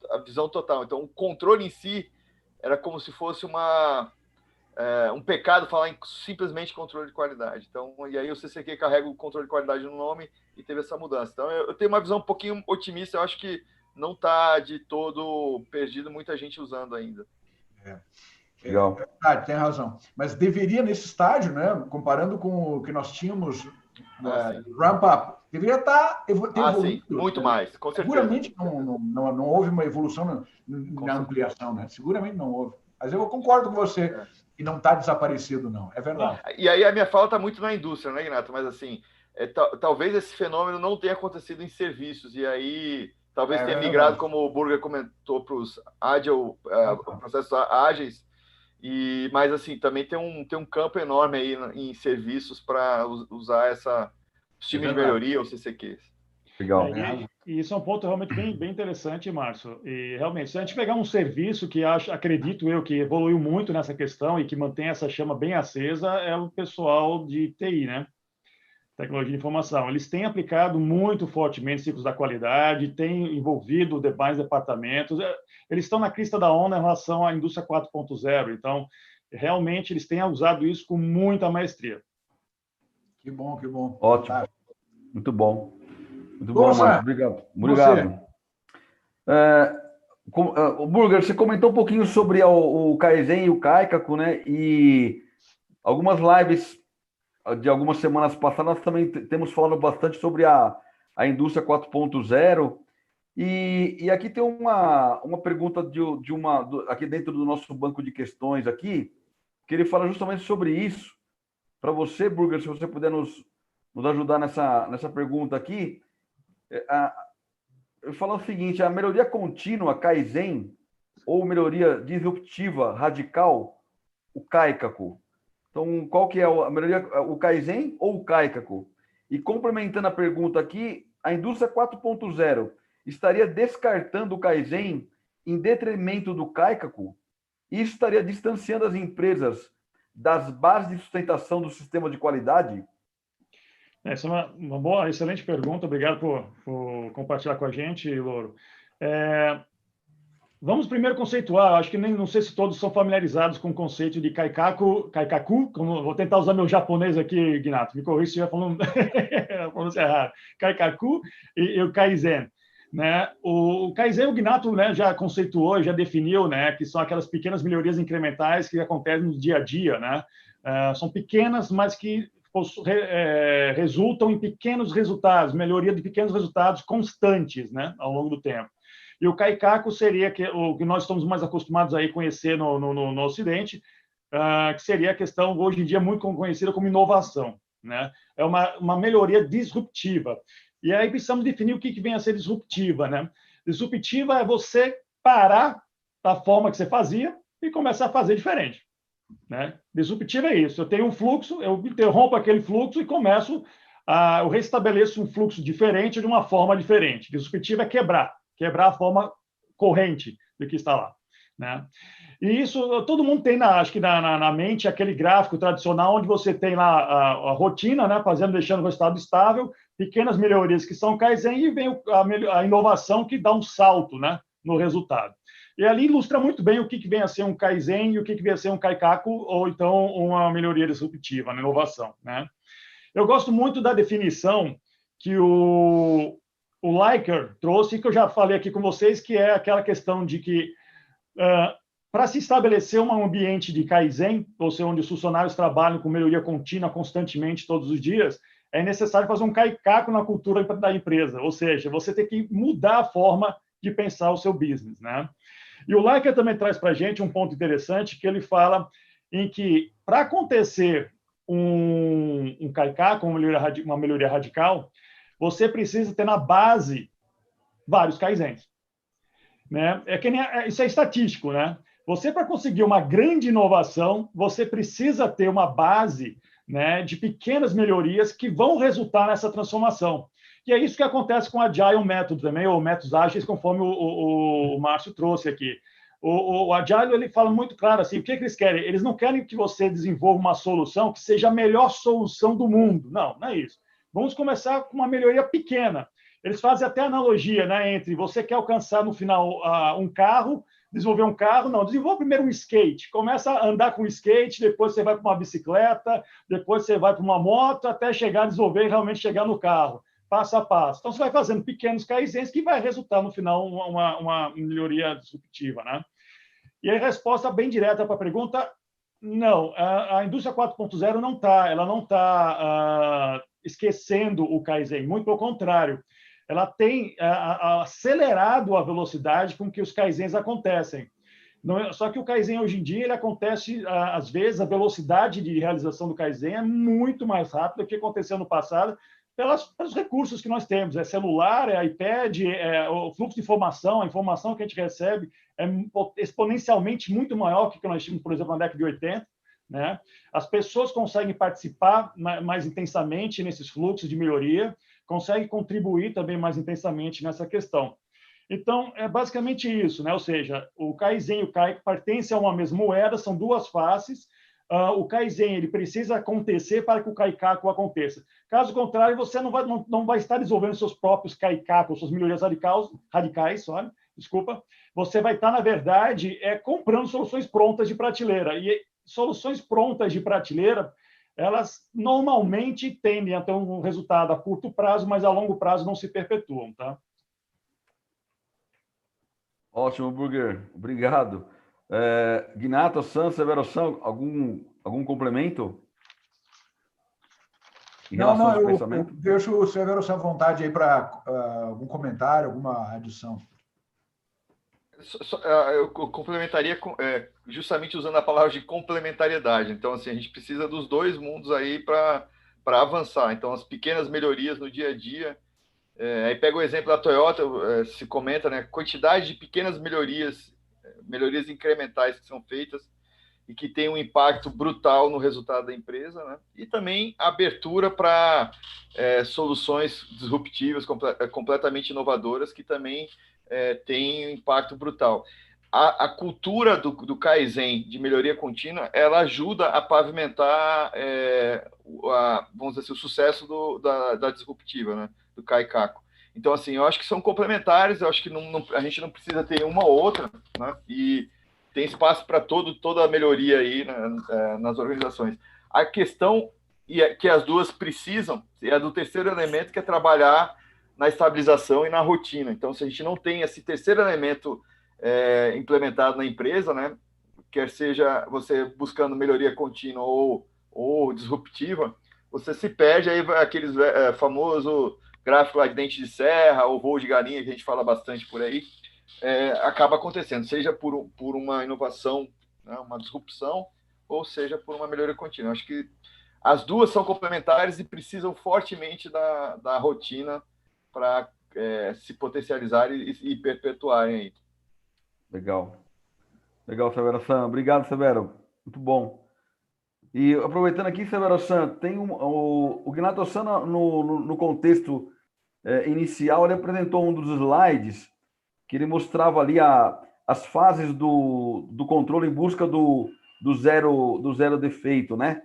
a visão total. Então, o controle em si era como se fosse um pecado falar em simplesmente controle de qualidade. Então, e aí o CCQ carrega o controle de qualidade no nome e teve essa mudança. Então, eu tenho uma visão um pouquinho otimista, eu acho que não está de todo perdido, muita gente usando ainda. Legal. Tem razão. Mas deveria, nesse estágio, né, comparando com o que nós tínhamos, ramp-up, deveria estar evoluindo. Sim, muito mais, com certeza. Seguramente não houve uma evolução na ampliação, né? Seguramente não houve. Mas eu concordo com você, que não está desaparecido, não. É verdade. E aí a minha fala está muito na indústria, né, Ignato? Mas, assim, talvez esse fenômeno não tenha acontecido em serviços, e aí talvez tenha migrado, como o Burger comentou, para os processos ágeis, mas, assim, também tem um campo enorme aí em serviços para usar os times de melhoria, ou CCQs. Legal. E isso é um ponto realmente bem interessante, Márcio. E, realmente, se a gente pegar um serviço que acredito eu que evoluiu muito nessa questão e que mantém essa chama bem acesa, é o pessoal de TI, né? Tecnologia de informação. Eles têm aplicado muito fortemente ciclos da qualidade, têm envolvido demais departamentos. Eles estão na crista da onda em relação à indústria 4.0. Então, realmente eles têm usado isso com muita maestria. Que bom, que bom. Ótimo. Fantástico. Muito bom. Muito Bom, bom, Sam, Márcio. Obrigado. Obrigado. O Burger, você comentou um pouquinho sobre o Kaizen e o Kaikaku, né? E algumas lives de algumas semanas passadas, nós também temos falado bastante sobre a indústria 4.0. E aqui tem uma pergunta aqui dentro do nosso banco de questões aqui, que ele fala justamente sobre isso. Para você, Burger, se você puder nos ajudar nessa pergunta aqui, eu falo o seguinte: a melhoria contínua, Kaizen, ou melhoria disruptiva radical, o Kaikaku. Então, qual que é a melhoria, o Kaizen ou o Kaikaku? E complementando a pergunta aqui, a indústria 4.0 estaria descartando o Kaizen em detrimento do Kaikaku? Isso estaria distanciando as empresas das bases de sustentação do sistema de qualidade? Essa é uma boa, excelente pergunta. Obrigado por compartilhar com a gente, Louro. Vamos primeiro conceituar. Acho que não sei se todos são familiarizados com o conceito de kaikaku, vou tentar usar meu japonês aqui, Ginato. Me corrija se estiver falando a pronúncia errada. Kaikaku e o Kaizen. Né? O Kaizen, o Ginato, né, já conceituou, já definiu, né, que são aquelas pequenas melhorias incrementais que acontecem no dia a dia, né? São pequenas, mas que resultam em pequenos resultados, melhoria de pequenos resultados constantes, né, ao longo do tempo. E o Kaikaku seria o que nós estamos mais acostumados a conhecer no Ocidente, que seria a questão, hoje em dia, muito conhecida como inovação, né? É uma melhoria disruptiva. E aí precisamos definir o que vem a ser disruptiva, né? Disruptiva é você parar da forma que você fazia e começar a fazer diferente, né? Disruptiva é isso. Eu tenho um fluxo, eu interrompo aquele fluxo e eu restabeleço um fluxo diferente de uma forma diferente. Disruptiva é quebrar a forma corrente do que está lá, né? E isso todo mundo tem, acho que na mente, aquele gráfico tradicional onde você tem lá a rotina, né, deixando o resultado estável, pequenas melhorias que são Kaizen e vem a inovação que dá um salto, né, no resultado. E ali ilustra muito bem o que vem a ser um Kaizen e o que vem a ser um Kaikaku, ou então uma melhoria disruptiva, uma inovação, né? Eu gosto muito da definição que o Likert trouxe, que eu já falei aqui com vocês, que é aquela questão de que para se estabelecer um ambiente de Kaizen, ou seja, onde os funcionários trabalham com melhoria contínua constantemente todos os dias, é necessário fazer um Kaikaku na cultura da empresa, ou seja, você tem que mudar a forma de pensar o seu business, né? E o Likert também traz para a gente um ponto interessante, que ele fala em que, para acontecer um Kaikaku, uma melhoria radical, você precisa ter na base vários Kaizens, né? Isso é estatístico, né? Você, para conseguir uma grande inovação, você precisa ter uma base, né, de pequenas melhorias que vão resultar nessa transformação. E é isso que acontece com o Agile Método também, ou métodos ágeis, conforme o Márcio trouxe aqui. O Agile, ele fala muito claro assim, o que eles querem? Eles não querem que você desenvolva uma solução que seja a melhor solução do mundo. Não é isso. Vamos começar com uma melhoria pequena. Eles fazem até analogia, né, entre você quer alcançar no final um carro, desenvolver um carro, não, desenvolve primeiro um skate, começa a andar com um skate, depois você vai para uma bicicleta, depois você vai para uma moto, até chegar a desenvolver e realmente chegar no carro, passo a passo. Então, você vai fazendo pequenos kaizens que vai resultar, no final, uma melhoria disruptiva, né? E a resposta bem direta para a pergunta, não, a indústria 4.0 ela não está esquecendo o Kaizen, muito pelo contrário, ela tem acelerado a velocidade com que os Kaizens acontecem. Só que o Kaizen hoje em dia ele acontece, às vezes, a velocidade de realização do Kaizen é muito mais rápida do que aconteceu no passado, pelos recursos que nós temos, é celular, é iPad, é o fluxo de informação, a informação que a gente recebe é exponencialmente muito maior que nós tínhamos, por exemplo, na década de 80, né? As pessoas conseguem participar mais intensamente nesses fluxos de melhoria, conseguem contribuir também mais intensamente nessa questão. Então, é basicamente isso, né? Ou seja, o Kaizen e o Kaikaku pertencem a uma mesma moeda, são duas faces. O Kaizen ele precisa acontecer para que o Kaikaku aconteça. Caso contrário, você não vai estar desenvolvendo seus próprios Kaikaku, suas melhorias radicais, desculpa. Você vai estar, na verdade, comprando soluções prontas de prateleira. soluções prontas de prateleira, elas normalmente tendem a ter um resultado a curto prazo, mas a longo prazo não se perpetuam, tá? Ótimo, Burger. Obrigado. Ginato, San, Severo-san, algum complemento? Em relação ao eu pensamento? deixo o Severo à vontade aí para algum comentário, alguma adição. Eu complementaria justamente usando a palavra de complementariedade. Então, assim, a gente precisa dos dois mundos aí para avançar. Então, as pequenas melhorias no dia a dia. Aí pega o exemplo da Toyota, se comenta, né, quantidade de pequenas melhorias incrementais que são feitas e que tem um impacto brutal no resultado da empresa, né? E também abertura para soluções disruptivas, completamente inovadoras, que também tem um impacto brutal. A cultura do Kaizen, de melhoria contínua, ela ajuda a pavimentar, vamos dizer assim, o sucesso da disruptiva, né? Do Kaikaku. Então, assim, eu acho que são complementares, eu acho que a gente não precisa ter uma ou outra, né? E tem espaço para toda a melhoria aí, né, nas organizações. A questão que as duas precisam é do terceiro elemento, que é trabalhar na estabilização e na rotina. Então, se a gente não tem esse terceiro elemento implementado na empresa, né, quer seja você buscando melhoria contínua ou disruptiva, você se perde aí aqueles famoso gráfico lá de dente de serra ou voo de galinha, que a gente fala bastante por aí, acaba acontecendo, seja por uma inovação, né, uma disrupção, ou seja por uma melhoria contínua. Acho que as duas são complementares e precisam fortemente da rotina para se potencializarem e perpetuarem aí. Legal. Legal, Severo-san. Obrigado, Severo. Muito bom. E aproveitando aqui, Severo-san, tem o Ginato-san, no contexto inicial, ele apresentou um dos slides que ele mostrava ali as fases do controle em busca do zero defeito, né?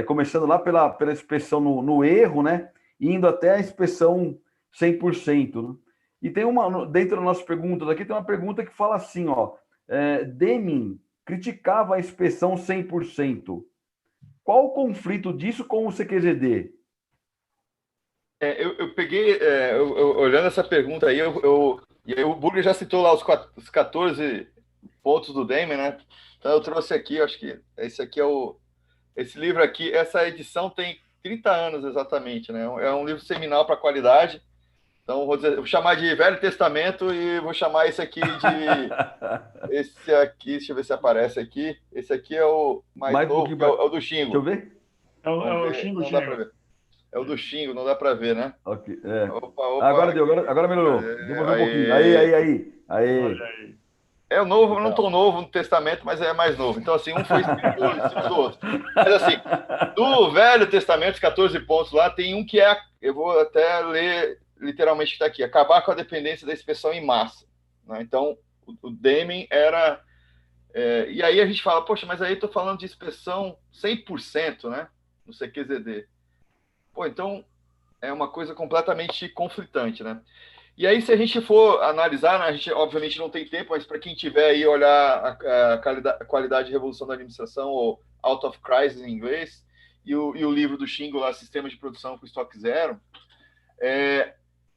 Começando lá pela inspeção no erro, né? Indo até a inspeção 100%. Né? E tem dentro das nossas perguntas aqui, tem uma pergunta que fala assim, ó, Deming criticava a inspeção 100%. Qual o conflito disso com o CQZD? Eu peguei, olhando essa pergunta aí, e aí o Burger já citou lá os 14 pontos do Deming, né? Então eu trouxe aqui, acho que esse aqui esse livro aqui, essa edição tem 30 anos exatamente, né? É um livro seminal para qualidade. Então vou chamar de Velho Testamento e vou chamar esse aqui esse aqui, deixa eu ver se aparece aqui. Esse aqui é o mais novo, que é o do Xingo. Deixa eu ver. É o Xingo, não dá para ver. É o do Xingo, não dá para ver, né? Okay, Opa, agora deu, agora melhorou. Demorou um pouquinho. Aí. É o novo, não tão novo no Testamento, mas é mais novo. Então, assim, um foi escrito em cima do outro. Mas, assim, no Velho Testamento, os 14 pontos lá, tem um que eu vou até ler literalmente que está aqui, acabar com a dependência da inspeção em massa. Né? Então, o Deming era... e aí a gente fala, poxa, mas aí eu estou falando de inspeção 100%, né? No CQZD. Pô, então é uma coisa completamente conflitante, né? E aí, se a gente for analisar, né, a gente obviamente não tem tempo, mas para quem tiver aí olhar a qualidade e revolução da administração, ou Out of Crisis em inglês, e o livro do Xingo lá, Sistema de Produção com Estoque Zero,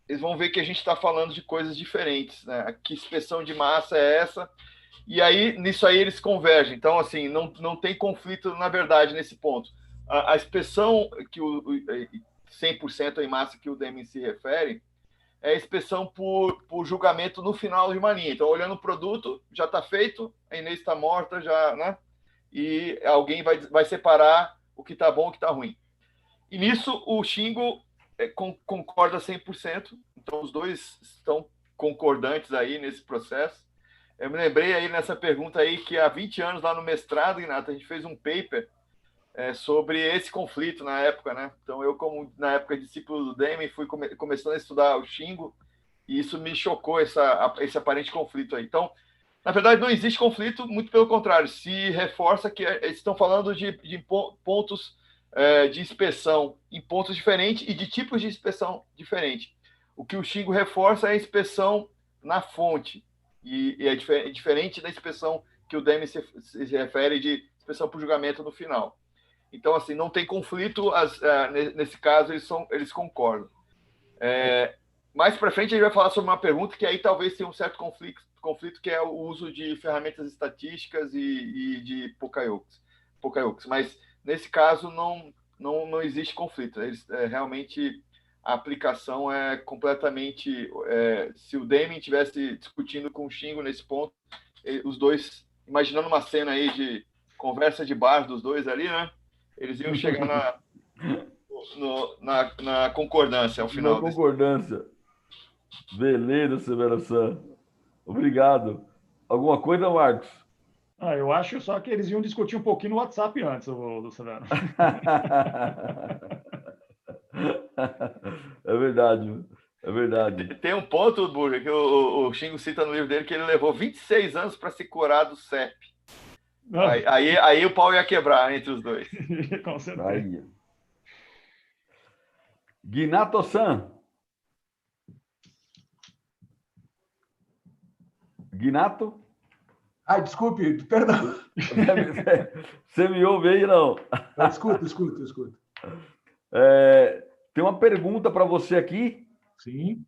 eles vão ver que a gente está falando de coisas diferentes, né? Que inspeção de massa é essa? E aí, nisso aí, eles convergem. Então, assim, não tem conflito, na verdade, nesse ponto. A inspeção que 100% em massa que o Deming se refere é a inspeção por julgamento no final de uma linha. Então, olhando o produto, já está feito, a Inês está morta, já, né? E alguém vai separar o que está bom e o que está ruim. E nisso, o Xingo concorda 100%. Então, os dois estão concordantes aí nesse processo. Eu me lembrei aí nessa pergunta aí que há 20 anos lá no mestrado, Renato, a gente fez um paper sobre esse conflito na época, né? Então, eu, como na época discípulo do Deming, fui começando a estudar o Xingo e isso me chocou, esse aparente conflito aí. Então, na verdade, não existe conflito, muito pelo contrário, se reforça que eles estão falando de pontos de inspeção em pontos diferentes e de tipos de inspeção diferentes. O que o Xingo reforça é a inspeção na fonte, e é diferente da inspeção que o Deming se refere de inspeção por julgamento no final. Então, assim, não tem conflito, nesse caso eles concordam. Mais para frente a gente vai falar sobre uma pergunta que aí talvez tenha um certo conflito, que é o uso de ferramentas estatísticas e de Poka-Yoke. Mas nesse caso não existe conflito. Realmente a aplicação é completamente... se o Damien estivesse discutindo com o Shingo nesse ponto, os dois, imaginando uma cena aí de conversa de bar dos dois ali, né? Eles iam chegar na concordância ao final. Na concordância. Beleza, Severo-san. Obrigado. Alguma coisa, Marcos? Eu acho só que eles iam discutir um pouquinho no WhatsApp antes, do Severo. É verdade. É verdade. Tem um ponto, Burger, que o Shingo cita no livro dele, que ele levou 26 anos para se curar do CEP. Aí o pau ia quebrar entre os dois. Com certeza. Aí. Ginato-san. Ginato? Desculpe, perdão. Você me ouve aí, não? Escuto. Tem uma pergunta para você aqui. Sim.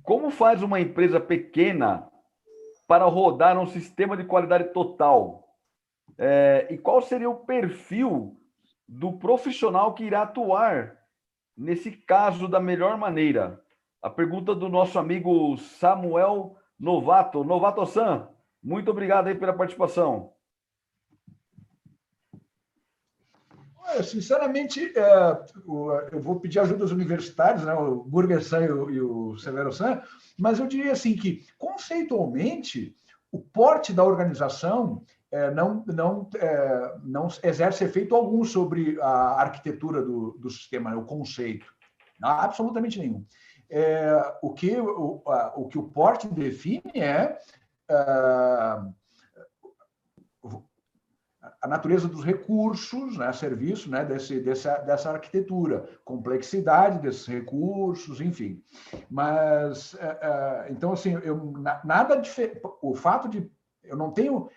Como faz uma empresa pequena para rodar um sistema de qualidade total? E qual seria o perfil do profissional que irá atuar nesse caso da melhor maneira? A pergunta do nosso amigo Samuel Novato. Novato-san, muito obrigado aí pela participação. Sinceramente, eu vou pedir ajuda dos universitários, né, o Burger-san e o Severo-san, mas eu diria assim que, conceitualmente, o porte da organização não exerce efeito algum sobre a arquitetura do sistema, né, o conceito. Não, absolutamente nenhum. O que o porte define é a natureza dos recursos, né, serviço, né, dessa arquitetura, complexidade desses recursos, enfim. Mas, então, assim, nada diferente. O fato de eu não tenho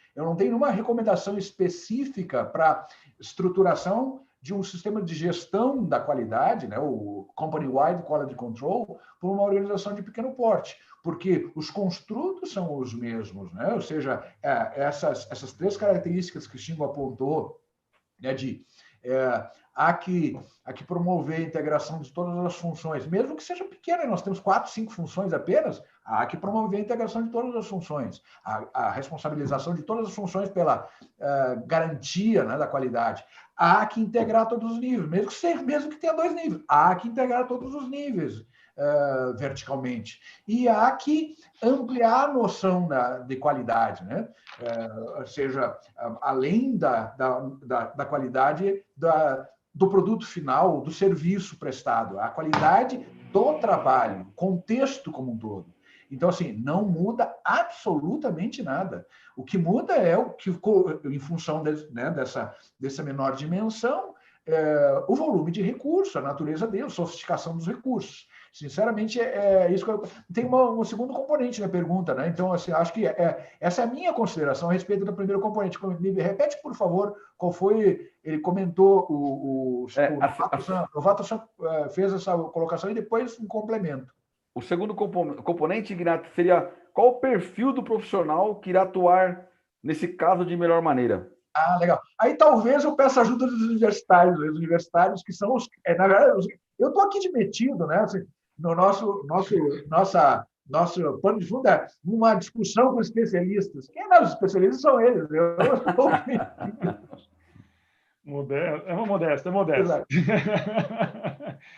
uma recomendação específica para estruturação de um sistema de gestão da qualidade, né, o Company-Wide Quality Control, por uma organização de pequeno porte, porque os construtos são os mesmos, né? Ou seja, essas três características que o Shingo apontou, né, há que promover a integração de todas as funções, mesmo que seja pequena, nós temos 4, 5 funções apenas, há que promover a integração de todas as funções, a responsabilização de todas as funções pela garantia, né, da qualidade. Há que integrar todos os níveis, mesmo que tenha 2 níveis, há que integrar todos os níveis verticalmente. E há que ampliar a noção de qualidade, né? Ou seja, além da qualidade do produto final, do serviço prestado, a qualidade do trabalho, contexto como um todo. Então, assim, não muda absolutamente nada. O que muda é o que, em função dessa menor dimensão, o volume de recursos, a natureza dele, a sofisticação dos recursos. Sinceramente, isso que tem um segundo componente na pergunta, né? Então, assim, acho que essa é a minha consideração a respeito do primeiro componente. Me repete, por favor, qual foi... Ele comentou, o Novato-san fez essa colocação e depois um complemento. O segundo componente, Ignato, seria qual o perfil do profissional que irá atuar nesse caso de melhor maneira? Legal. Aí talvez eu peça ajuda dos universitários que são os... na verdade, eu estou aqui de metido, né? Assim, no nosso pano de fundo é uma discussão com especialistas. Quem é os especialistas são eles. É uma modéstia. O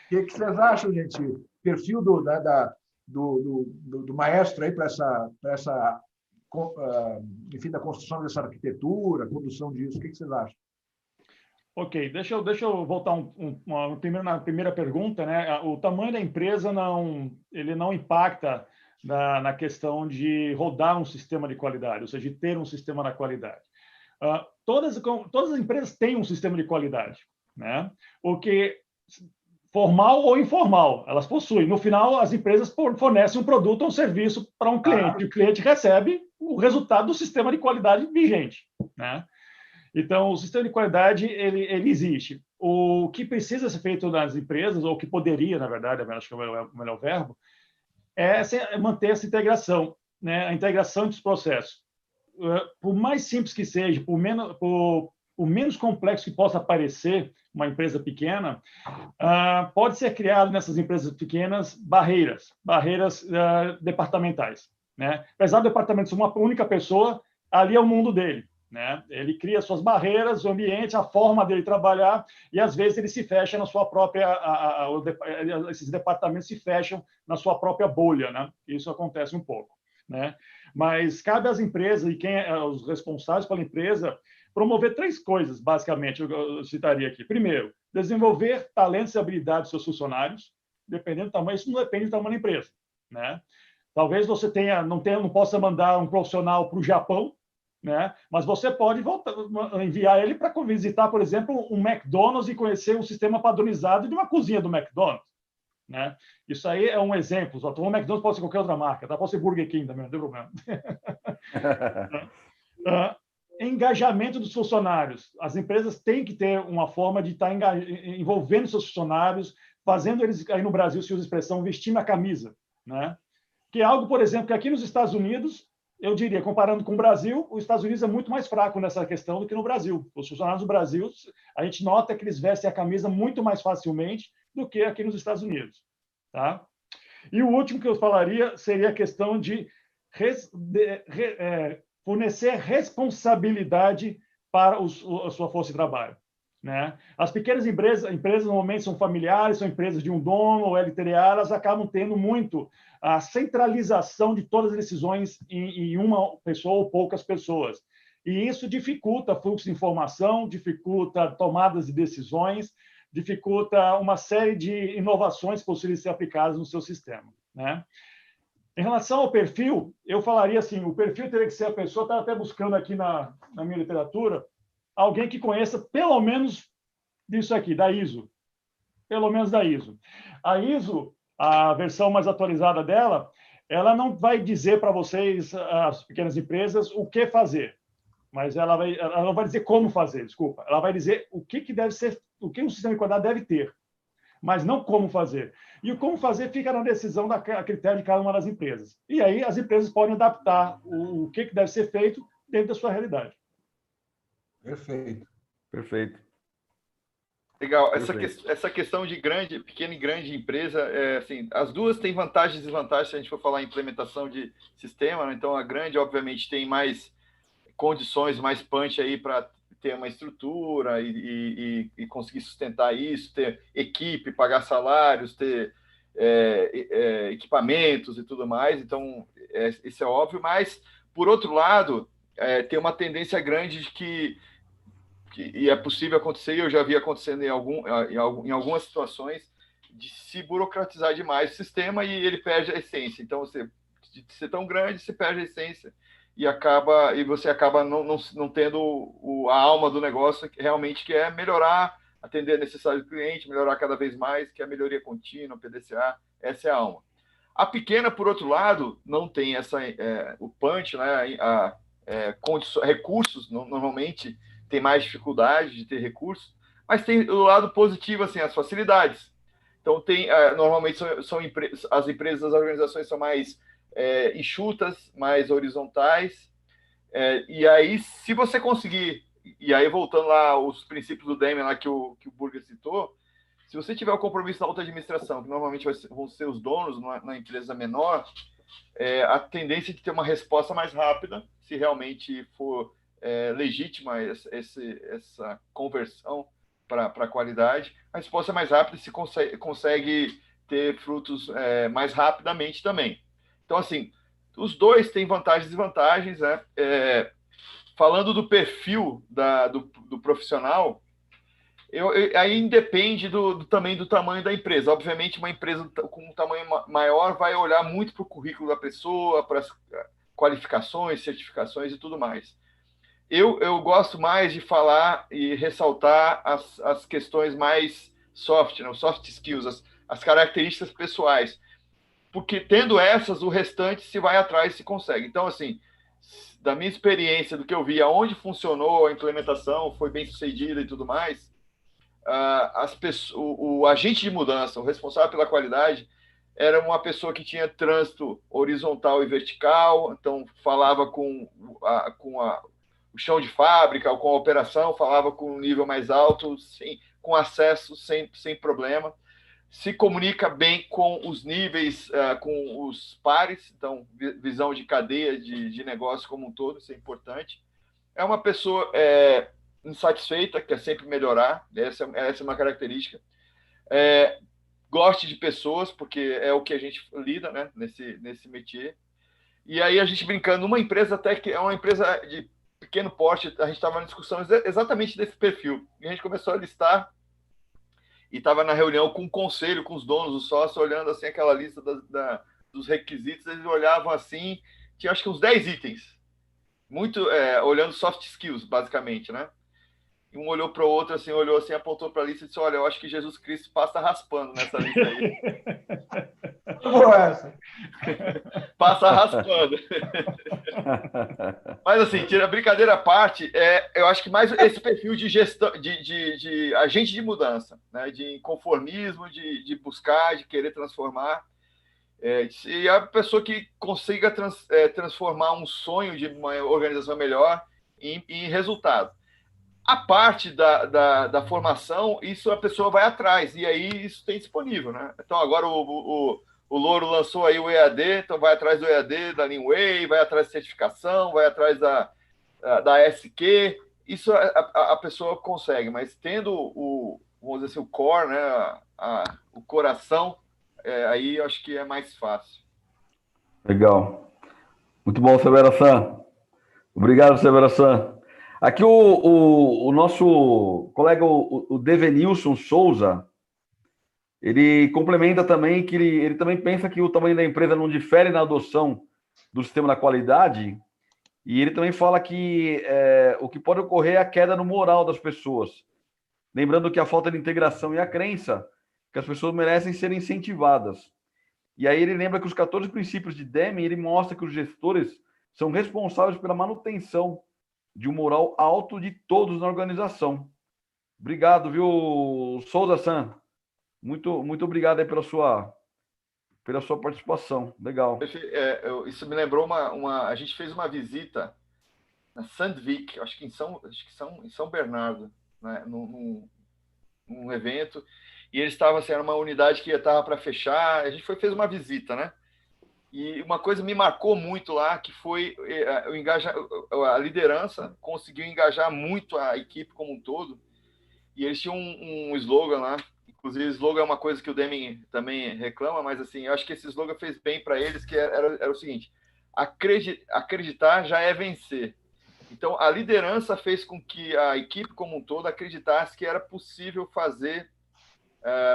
que vocês acham, gente? Perfil do maestro aí para essa enfim, da construção dessa arquitetura, condução disso. O que vocês acham? Ok, deixa eu voltar na primeira pergunta, né? O tamanho da empresa não impacta na questão de rodar um sistema de qualidade, ou seja, de ter um sistema de qualidade. Todas as empresas têm um sistema de qualidade, né? O que formal ou informal, elas possuem. No final, as empresas fornecem um produto ou um serviço para um cliente, e o cliente recebe o resultado do sistema de qualidade vigente, né? Então, o sistema de qualidade, ele existe. O que precisa ser feito nas empresas, ou o que poderia, na verdade, acho que é o melhor verbo, é manter essa integração, né? A integração dos processos. Por mais simples que seja, por menos complexo que possa parecer uma empresa pequena, pode ser criado nessas empresas pequenas barreiras departamentais, né? Apesar do departamento ser uma única pessoa, ali é o mundo dele, né? Ele cria suas barreiras, o ambiente, a forma dele trabalhar, e às vezes ele se fecha na sua própria, esses departamentos se fecham na sua própria bolha, né? Isso acontece um pouco, né? Mas cabe às empresas e os responsáveis pela empresa promover 3 coisas, basicamente, eu citaria aqui. Primeiro, desenvolver talentos e habilidades dos seus funcionários, dependendo do tamanho, isso não depende do tamanho da empresa, né? Talvez você não possa mandar um profissional para o Japão, né? Mas você pode enviar ele para visitar, por exemplo, um McDonald's e conhecer um sistema padronizado de uma cozinha do McDonald's, né? Isso aí é um exemplo. O McDonald's pode ser qualquer outra marca, tá? Pode ser Burger King também, não tem problema. Engajamento dos funcionários. As empresas têm que ter uma forma de estar envolvendo seus funcionários, fazendo eles, aí no Brasil se usa a expressão, vestir a camisa, né? Que é algo, por exemplo, que aqui nos Estados Unidos, eu diria, comparando com o Brasil, os Estados Unidos é muito mais fraco nessa questão do que no Brasil. Os funcionários do Brasil, a gente nota que eles vestem a camisa muito mais facilmente do que aqui nos Estados Unidos, tá? E o último que eu falaria seria a questão de fornecer responsabilidade para a sua força de trabalho, né? As pequenas empresas normalmente são familiares, são empresas de um dono ou LTDA, elas acabam tendo muito a centralização de todas as decisões em uma pessoa ou poucas pessoas. E isso dificulta fluxo de informação, dificulta tomadas de decisões, dificulta uma série de inovações que possam ser aplicadas no seu sistema, né? Em relação ao perfil, eu falaria assim, o perfil teria que ser a pessoa, estava até buscando aqui na minha literatura, alguém que conheça pelo menos disso aqui, da ISO. Pelo menos da ISO. A ISO, a versão mais atualizada dela, ela não vai dizer para vocês, as pequenas empresas, o que fazer. Mas ela não vai dizer como fazer, desculpa. Ela vai dizer o que deve ser, o que um sistema de qualidade deve ter, mas não como fazer. E o como fazer fica na decisão, a critério de cada uma das empresas. E aí as empresas podem adaptar o que deve ser feito dentro da sua realidade. Perfeito. Perfeito. Legal. Essa questão de pequena e grande empresa, assim, as duas têm vantagens e desvantagens se a gente for falar em implementação de sistema, né? Então, a grande, obviamente, tem mais condições, mais punch aí para ter uma estrutura e conseguir sustentar isso, ter equipe, pagar salários, ter equipamentos e tudo mais. Então, isso é óbvio. Mas, por outro lado, tem uma tendência grande de que é possível acontecer, e eu já vi acontecendo em algumas situações, de se burocratizar demais o sistema e ele perde a essência. Então, de ser tão grande, se perde a essência e você acaba não tendo a alma do negócio, que realmente que é melhorar, atender a necessidade do cliente, melhorar cada vez mais, que é a melhoria contínua, PDCA, essa é a alma. A pequena, por outro lado, não tem o punch, né? Recursos, normalmente, tem mais dificuldade de ter recursos, mas tem o lado positivo, assim, as facilidades. Então, normalmente as empresas, as organizações são mais enxutas, mais horizontais, e aí, se você conseguir, e aí voltando lá os princípios do Demian lá que o Burger citou, se você tiver o compromisso da alta administração, que normalmente vão ser os donos na empresa menor, a tendência de ter uma resposta mais rápida, se realmente for legítima essa conversão para a qualidade, a resposta é mais rápida e se consegue ter frutos mais rapidamente também. Então, assim, os dois têm vantagens e desvantagens, né? Falando do perfil do profissional, aí independe também do tamanho da empresa. Obviamente, uma empresa com um tamanho maior vai olhar muito para o currículo da pessoa, para as qualificações, certificações e tudo mais. Eu gosto mais de falar e ressaltar as questões mais soft, né? Os soft skills, as características pessoais. Porque tendo essas, o restante se vai atrás e se consegue. Então, assim, da minha experiência, do que eu vi, aonde funcionou a implementação, foi bem sucedida e tudo mais, o agente de mudança, o responsável pela qualidade, era uma pessoa que tinha trânsito horizontal e vertical, então falava com o chão de fábrica, com a operação, falava com um nível mais alto, com acesso sem problema, se comunica bem com os níveis, com os pares, então visão de cadeia de negócio como um todo, isso é importante. É uma pessoa insatisfeita, quer sempre melhorar, essa é uma característica. Goste de pessoas, porque é o que a gente lida, né, nesse métier. E aí a gente brincando, numa empresa até que é uma empresa de pequeno porte, a gente estava na discussão exatamente desse perfil. E a gente começou a listar e estava na reunião com o conselho, com os donos, os sócios, olhando assim aquela lista dos requisitos, eles olhavam assim, tinha acho que uns 10 itens, muito olhando soft skills, basicamente, né? E um olhou para o outro, assim, olhou assim, apontou para a lista e disse, olha, eu acho que Jesus Cristo passa raspando nessa lista aí. Passa raspando. Mas, assim, tira brincadeira à parte, eu acho que mais esse perfil de gestão, de agente de mudança, né? De conformismo, de buscar, de querer transformar. E a pessoa que consiga transformar um sonho de uma organização melhor em resultado. A parte da formação, isso a pessoa vai atrás, e aí isso tem disponível, né? Então, agora o Louro lançou aí o EAD, então vai atrás do EAD, da Leanway, vai atrás de certificação, vai atrás da SQ, isso a pessoa consegue, mas tendo vamos dizer assim, o core, né? O coração, aí eu acho que é mais fácil. Legal. Muito bom, Severo-san. Obrigado, Severo-san. Aqui o nosso colega, o Devenilson Souza, ele complementa também que ele também pensa que o tamanho da empresa não difere na adoção do sistema da qualidade, e ele também fala que o que pode ocorrer é a queda no moral das pessoas. Lembrando que a falta de integração e a crença que as pessoas merecem ser incentivadas. E aí ele lembra que os 14 princípios de Deming, ele mostra que os gestores são responsáveis pela manutenção de um moral alto de todos na organização. Obrigado, viu, Souza-san? Muito obrigado aí pela sua participação. Legal. Isso me lembrou a gente fez uma visita na Sandvik, acho que em São Bernardo, né, num evento, e eles estavam assim, era uma unidade que estava para fechar, a gente fez uma visita, né? E uma coisa me marcou muito lá, que foi a liderança conseguiu engajar muito a equipe como um todo, e eles tinham um slogan lá, inclusive o slogan é uma coisa que o Deming também reclama, mas assim, eu acho que esse slogan fez bem para eles, que era o seguinte: acreditar já é vencer. Então, a liderança fez com que a equipe como um todo acreditasse que era possível fazer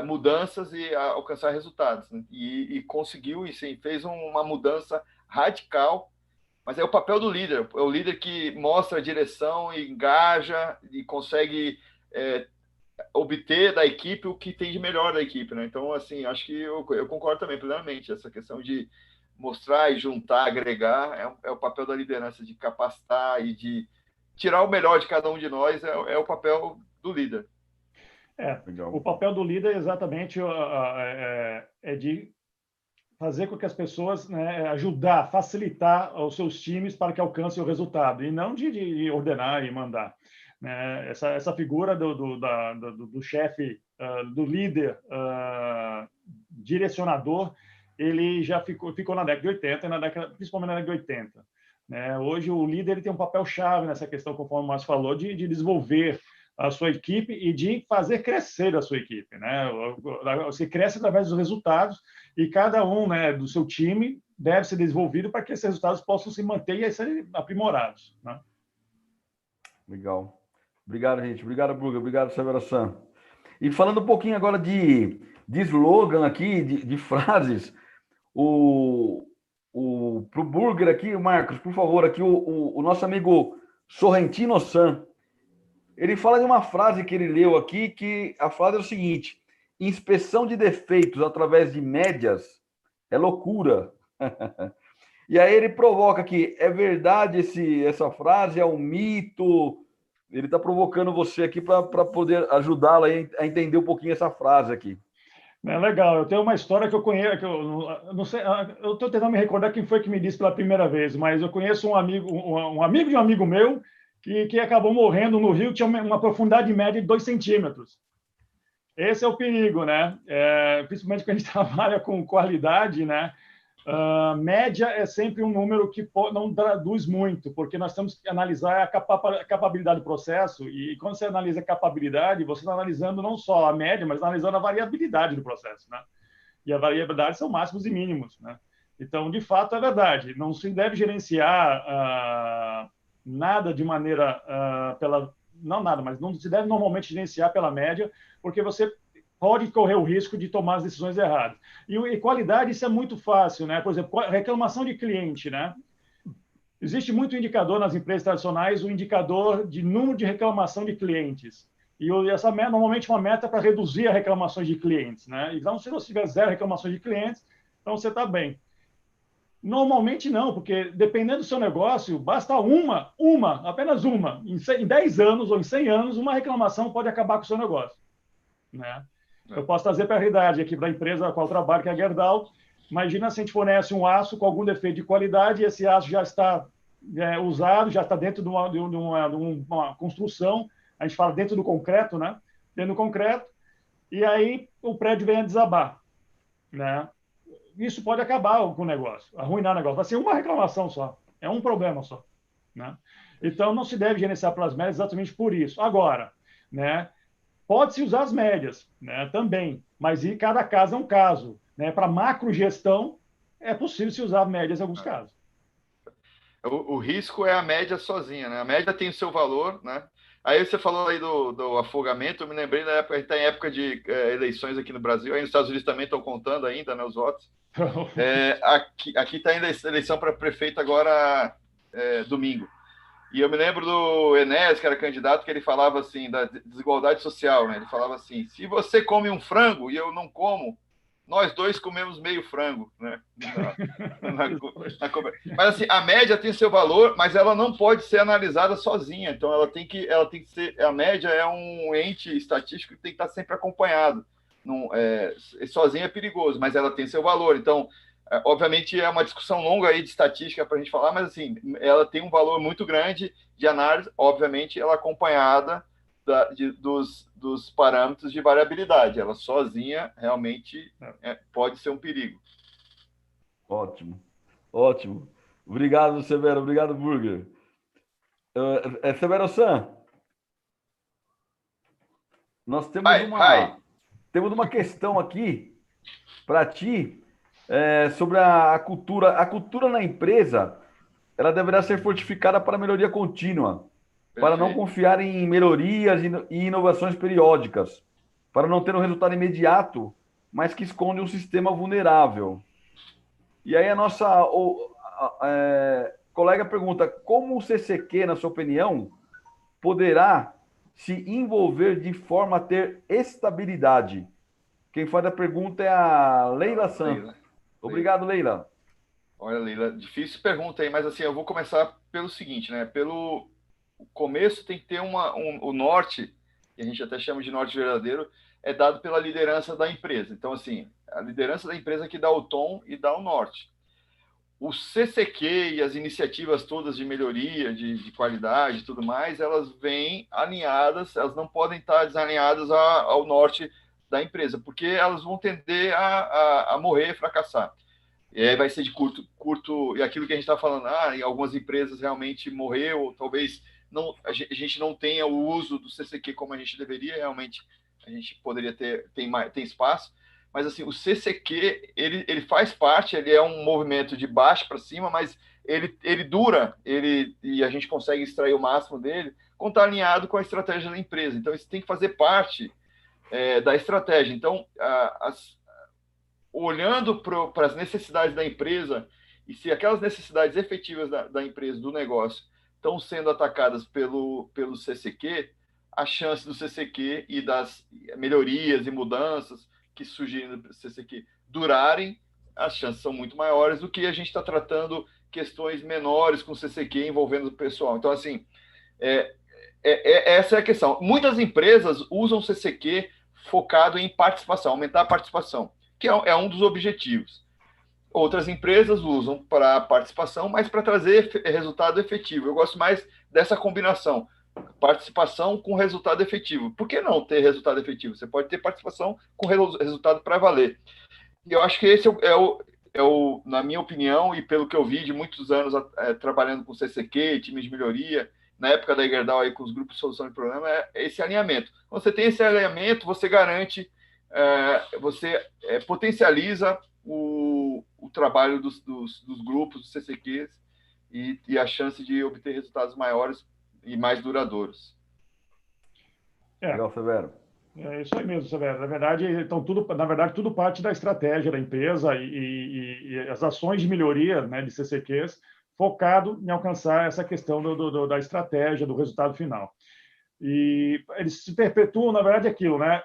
mudanças e alcançar resultados, né? E conseguiu, e sim, fez uma mudança radical, mas é o papel do líder, é o líder que mostra a direção, e engaja e consegue obter da equipe o que tem de melhor da equipe, né? Então, assim, acho que eu concordo também plenamente, essa questão de mostrar e juntar, agregar, é o papel da liderança, de capacitar e de tirar o melhor de cada um de nós, é o papel do líder. O papel do líder exatamente é de fazer com que as pessoas, né, ajudar, facilitar os seus times para que alcancem o resultado, e não de ordenar e mandar. Né? Essa figura do chefe, do líder direcionador, ele já ficou na década de 80, principalmente na década de 80. Né? Hoje, o líder ele tem um papel-chave nessa questão, conforme o Márcio falou, de desenvolver a sua equipe e de fazer crescer a sua equipe, né? Você cresce através dos resultados, e cada um, né, do seu time deve ser desenvolvido para que esses resultados possam se manter e serem aprimorados, né? Legal. Obrigado, gente. Obrigado, Bruga. Obrigado, Severo-san. E falando um pouquinho agora de slogan aqui, de frases, pro Burger aqui, Marcos, por favor, aqui o nosso amigo Sorrentino-san, ele fala de uma frase que ele leu aqui, que a frase é o seguinte: inspeção de defeitos através de médias é loucura. E aí ele provoca aqui, é verdade essa frase, é um mito? Ele está provocando você aqui para poder ajudá-lo a entender um pouquinho essa frase aqui. É legal, eu tenho uma história que eu conheço, que eu não sei, eu estou tentando me recordar quem foi que me disse pela primeira vez, mas eu conheço um amigo de um amigo meu que acabou morrendo no rio, tinha uma profundidade média de 2 centímetros. Esse é o perigo, né? Principalmente quando a gente trabalha com qualidade, né? Média é sempre um número que não traduz muito, porque nós temos que analisar a capabilidade do processo, e quando você analisa a capabilidade, você está analisando não só a média, mas analisando a variabilidade do processo, né? E a variabilidade são máximos e mínimos, né? Então, de fato, é verdade. Não se deve gerenciar nada de maneira não nada, mas não se deve normalmente gerenciar pela média, porque você pode correr o risco de tomar as decisões erradas. E qualidade, isso é muito fácil, né? Por exemplo, reclamação de cliente, né? Existe muito indicador nas empresas tradicionais, o indicador de número de reclamação de clientes. E essa meta, normalmente, uma meta para reduzir as reclamações de clientes, né? Então, se você tiver 0 reclamações de clientes, então você está bem. Normalmente não, porque dependendo do seu negócio, basta apenas uma. Em 10 anos ou em 100 anos, uma reclamação pode acabar com o seu negócio, né? Eu posso trazer para a realidade aqui para a empresa a qual eu trabalho, que é a Gerdau. Imagina se a gente fornece um aço com algum defeito de qualidade e esse aço já está usado, já está dentro de uma construção, a gente fala dentro do concreto, né? Dentro do concreto, e aí o prédio vem a desabar, né? Isso pode acabar com o negócio, arruinar o negócio. Vai ser uma reclamação só, é um problema só, né? Então, não se deve gerenciar pelas médias exatamente por isso. Agora, né? Pode-se usar as médias, né, também, mas cada caso é um caso, né? Para macrogestão, é possível se usar médias em alguns casos. O risco é a média sozinha, né? A média tem o seu valor, né? Aí você falou aí do afogamento, eu me lembrei da época, a gente está em época de eleições aqui no Brasil, aí nos Estados Unidos também estão contando ainda, né, os votos. Aqui está ainda a eleição para prefeito agora domingo. E eu me lembro do Enéas, que era candidato, que ele falava assim, da desigualdade social, né? Ele falava assim, se você come um frango e eu não como, nós dois comemos meio frango, né? Mas assim, a média tem seu valor, mas ela não pode ser analisada sozinha. Então ela tem que ser, a média é um ente estatístico que tem que estar sempre acompanhado. Não, sozinha é perigoso, mas ela tem seu valor. Então, obviamente é uma discussão longa aí de estatística para a gente falar, mas assim, ela tem um valor muito grande de análise, obviamente ela acompanhada dos parâmetros de variabilidade. Ela sozinha realmente pode ser um perigo. Ótimo, ótimo. Obrigado, Severo. Obrigado, Burger. Severo-san, nós temos temos uma questão aqui para ti sobre a cultura. A cultura na empresa, ela deverá ser fortificada para melhoria contínua, para não confiar em melhorias e inovações periódicas, para não ter um resultado imediato, mas que esconde um sistema vulnerável. E aí a nossa colega pergunta, como o CCQ, na sua opinião, poderá se envolver de forma a ter estabilidade? Quem faz a pergunta é a Leila Santos. Obrigado, Leila. Olha, Leila, difícil pergunta aí, mas assim, eu vou começar pelo seguinte, né? Pelo começo tem que ter o norte, que a gente até chama de norte verdadeiro, é dado pela liderança da empresa. Então, assim, a liderança da empresa que dá o tom e dá o norte. O CCQ e as iniciativas todas de melhoria, de qualidade e tudo mais, elas vêm alinhadas, elas não podem estar desalinhadas ao norte da empresa, porque elas vão tender a morrer, fracassar. E aí vai ser de curto, e aquilo que a gente está falando, em algumas empresas realmente morreu, ou talvez a gente não tenha o uso do CCQ como a gente deveria, realmente a gente poderia tem espaço, mas assim, o CCQ, ele faz parte, ele é um movimento de baixo para cima, mas ele dura, e a gente consegue extrair o máximo dele quando está alinhado com a estratégia da empresa. Então, isso tem que fazer parte da estratégia. Então, olhando para as necessidades da empresa, e se aquelas necessidades efetivas da empresa, do negócio, estão sendo atacadas pelo CCQ, a chance do CCQ e das melhorias e mudanças que surgirem do CCQ durarem, as chances são muito maiores do que a gente está tratando questões menores com CCQ envolvendo o pessoal. Então, assim, essa é a questão. Muitas empresas usam CCQ focado em participação, aumentar a participação, que é um dos objetivos. Outras empresas usam para participação, mas para trazer resultado efetivo. Eu gosto mais dessa combinação, participação com resultado efetivo. Por que não ter resultado efetivo? Você pode ter participação com resultado para valer. E eu acho que esse na minha opinião, e pelo que eu vi de muitos anos trabalhando com CCQ, times de melhoria, na época da Gerdau aí com os grupos de solução de problema, é esse alinhamento. Quando você tem esse alinhamento, você garante, você potencializa o trabalho dos grupos, dos CCQs, e a chance de obter resultados maiores e mais duradouros. Legal, Severo. É isso aí mesmo, Severo. Na verdade, tudo parte da estratégia da empresa e as ações de melhoria, né, de CCQs, focado em alcançar essa questão da estratégia, do resultado final. E eles se perpetuam, na verdade, aquilo, né?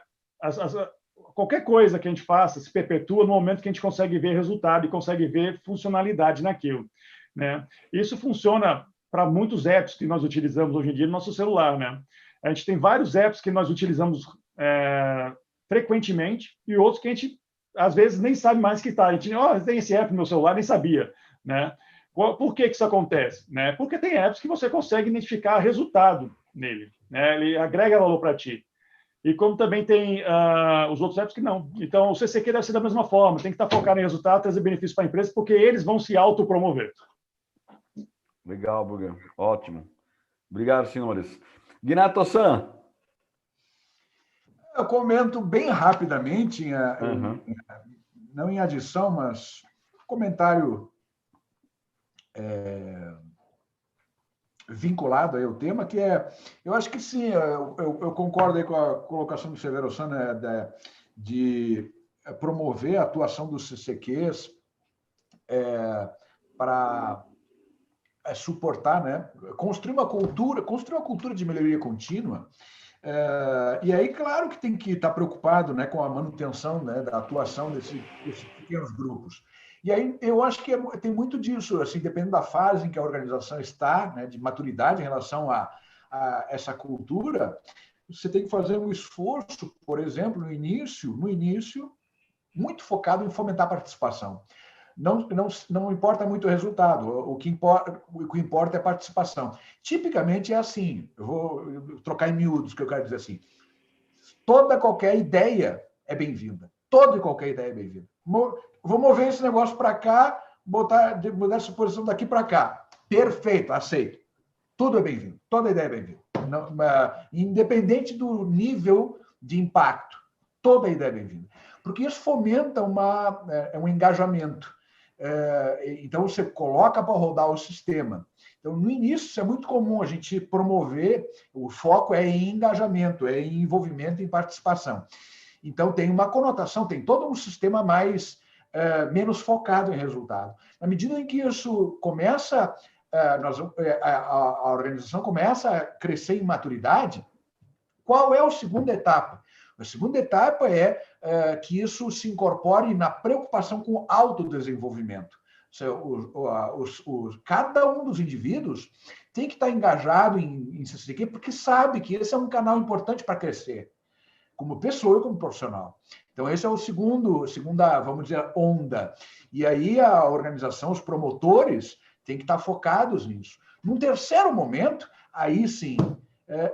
Qualquer coisa que a gente faça se perpetua no momento que a gente consegue ver resultado e consegue ver funcionalidade naquilo, né? Isso funciona para muitos apps que nós utilizamos hoje em dia no nosso celular, né? A gente tem vários apps que nós utilizamos frequentemente e outros que a gente, às vezes, nem sabe mais que está. A gente tem esse app no meu celular, nem sabia, né? Por que isso acontece? Né? Porque tem apps que você consegue identificar resultado nele, né? Ele agrega valor para ti. E como também tem os outros apps que não. Então, o CCQ deve ser da mesma forma, tem que estar focado em resultado, trazer benefícios para a empresa, porque eles vão se autopromover. Legal, Burger. Ótimo. Obrigado, senhores. Ginato-san. Eu comento bem rapidamente, não em adição, mas comentário vinculado aí ao tema, que eu acho que sim, eu concordo aí com a colocação do Severo-san, né, de promover a atuação dos CCQs para suportar, né, construir uma cultura de melhoria contínua. E aí, claro que tem que estar preocupado, né, com a manutenção, né, da atuação desses pequenos grupos. E aí eu acho que tem muito disso, assim, dependendo da fase em que a organização está, né, de maturidade em relação a essa cultura, você tem que fazer um esforço, por exemplo, no início, muito focado em fomentar a participação. Não importa muito o resultado, o que importa é a participação. Tipicamente é assim, eu vou trocar em miúdos, que eu quero dizer assim, qualquer ideia é bem-vinda, toda e qualquer ideia é bem-vinda. Vou mover esse negócio para cá, mudar essa posição daqui para cá. Perfeito, aceito. Tudo é bem-vindo, toda ideia é bem-vinda. Independente do nível de impacto, toda ideia é bem-vinda. Porque isso fomenta um engajamento. Então, você coloca para rodar o sistema. Então, no início, isso é muito comum a gente promover, o foco é em engajamento, é em envolvimento, em participação. Então, tem uma conotação, tem todo um sistema menos focado em resultado. Na medida em que isso começa, a organização começa a crescer em maturidade, qual é a segunda etapa? A segunda etapa é que isso se incorpore na preocupação com o autodesenvolvimento. Cada um dos indivíduos tem que estar engajado em CCQ porque sabe que esse é um canal importante para crescer, como pessoa e como profissional. Então, esse é o segunda, vamos dizer, onda. E aí a organização, os promotores, têm que estar focados nisso. Num terceiro momento, aí sim,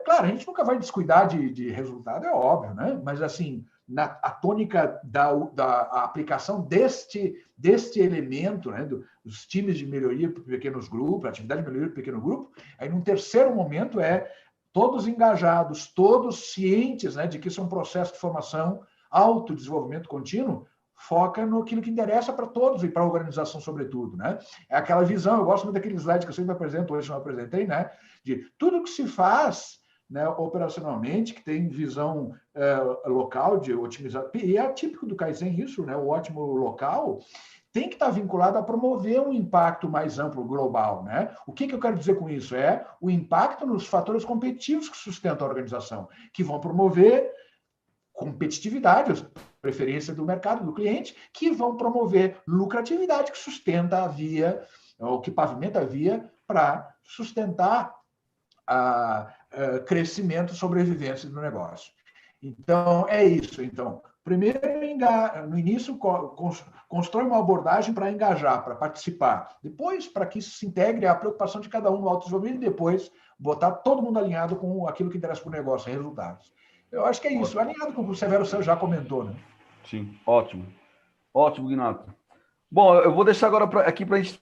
claro, a gente nunca vai descuidar de resultado, é óbvio, né? Mas, assim, a tônica da aplicação deste elemento, né, dos times de melhoria para pequenos grupos, atividade de melhoria para pequeno grupo, aí, num terceiro momento, todos engajados, todos cientes, né, de que isso é um processo de formação, autodesenvolvimento contínuo, foca naquilo que interessa para todos e para a organização, sobretudo, né? É aquela visão, eu gosto muito daquele slide que eu sempre apresento, hoje não apresentei, né? De tudo que se faz, né, operacionalmente, que tem visão local de otimizar, e é típico do Kaizen isso, né? O ótimo local tem que estar vinculado a promover um impacto mais amplo, global, né? O que eu quero dizer com isso? É o impacto nos fatores competitivos que sustentam a organização, que vão promover competitividade, preferência do mercado, do cliente, que vão promover lucratividade, que sustenta a via o que pavimenta a via para sustentar crescimento e sobrevivência do negócio. Então, é isso. Então, primeiro, no início, constrói uma abordagem para engajar, para participar. Depois, para que isso se integre à preocupação de cada um no autodesenvolvimento e depois botar todo mundo alinhado com aquilo que interessa para o negócio, resultados. Eu acho que é isso, alinhado com o que o Severo já comentou, né? Sim, ótimo. Ótimo, Guinato. Bom, eu vou deixar agora aqui para a gente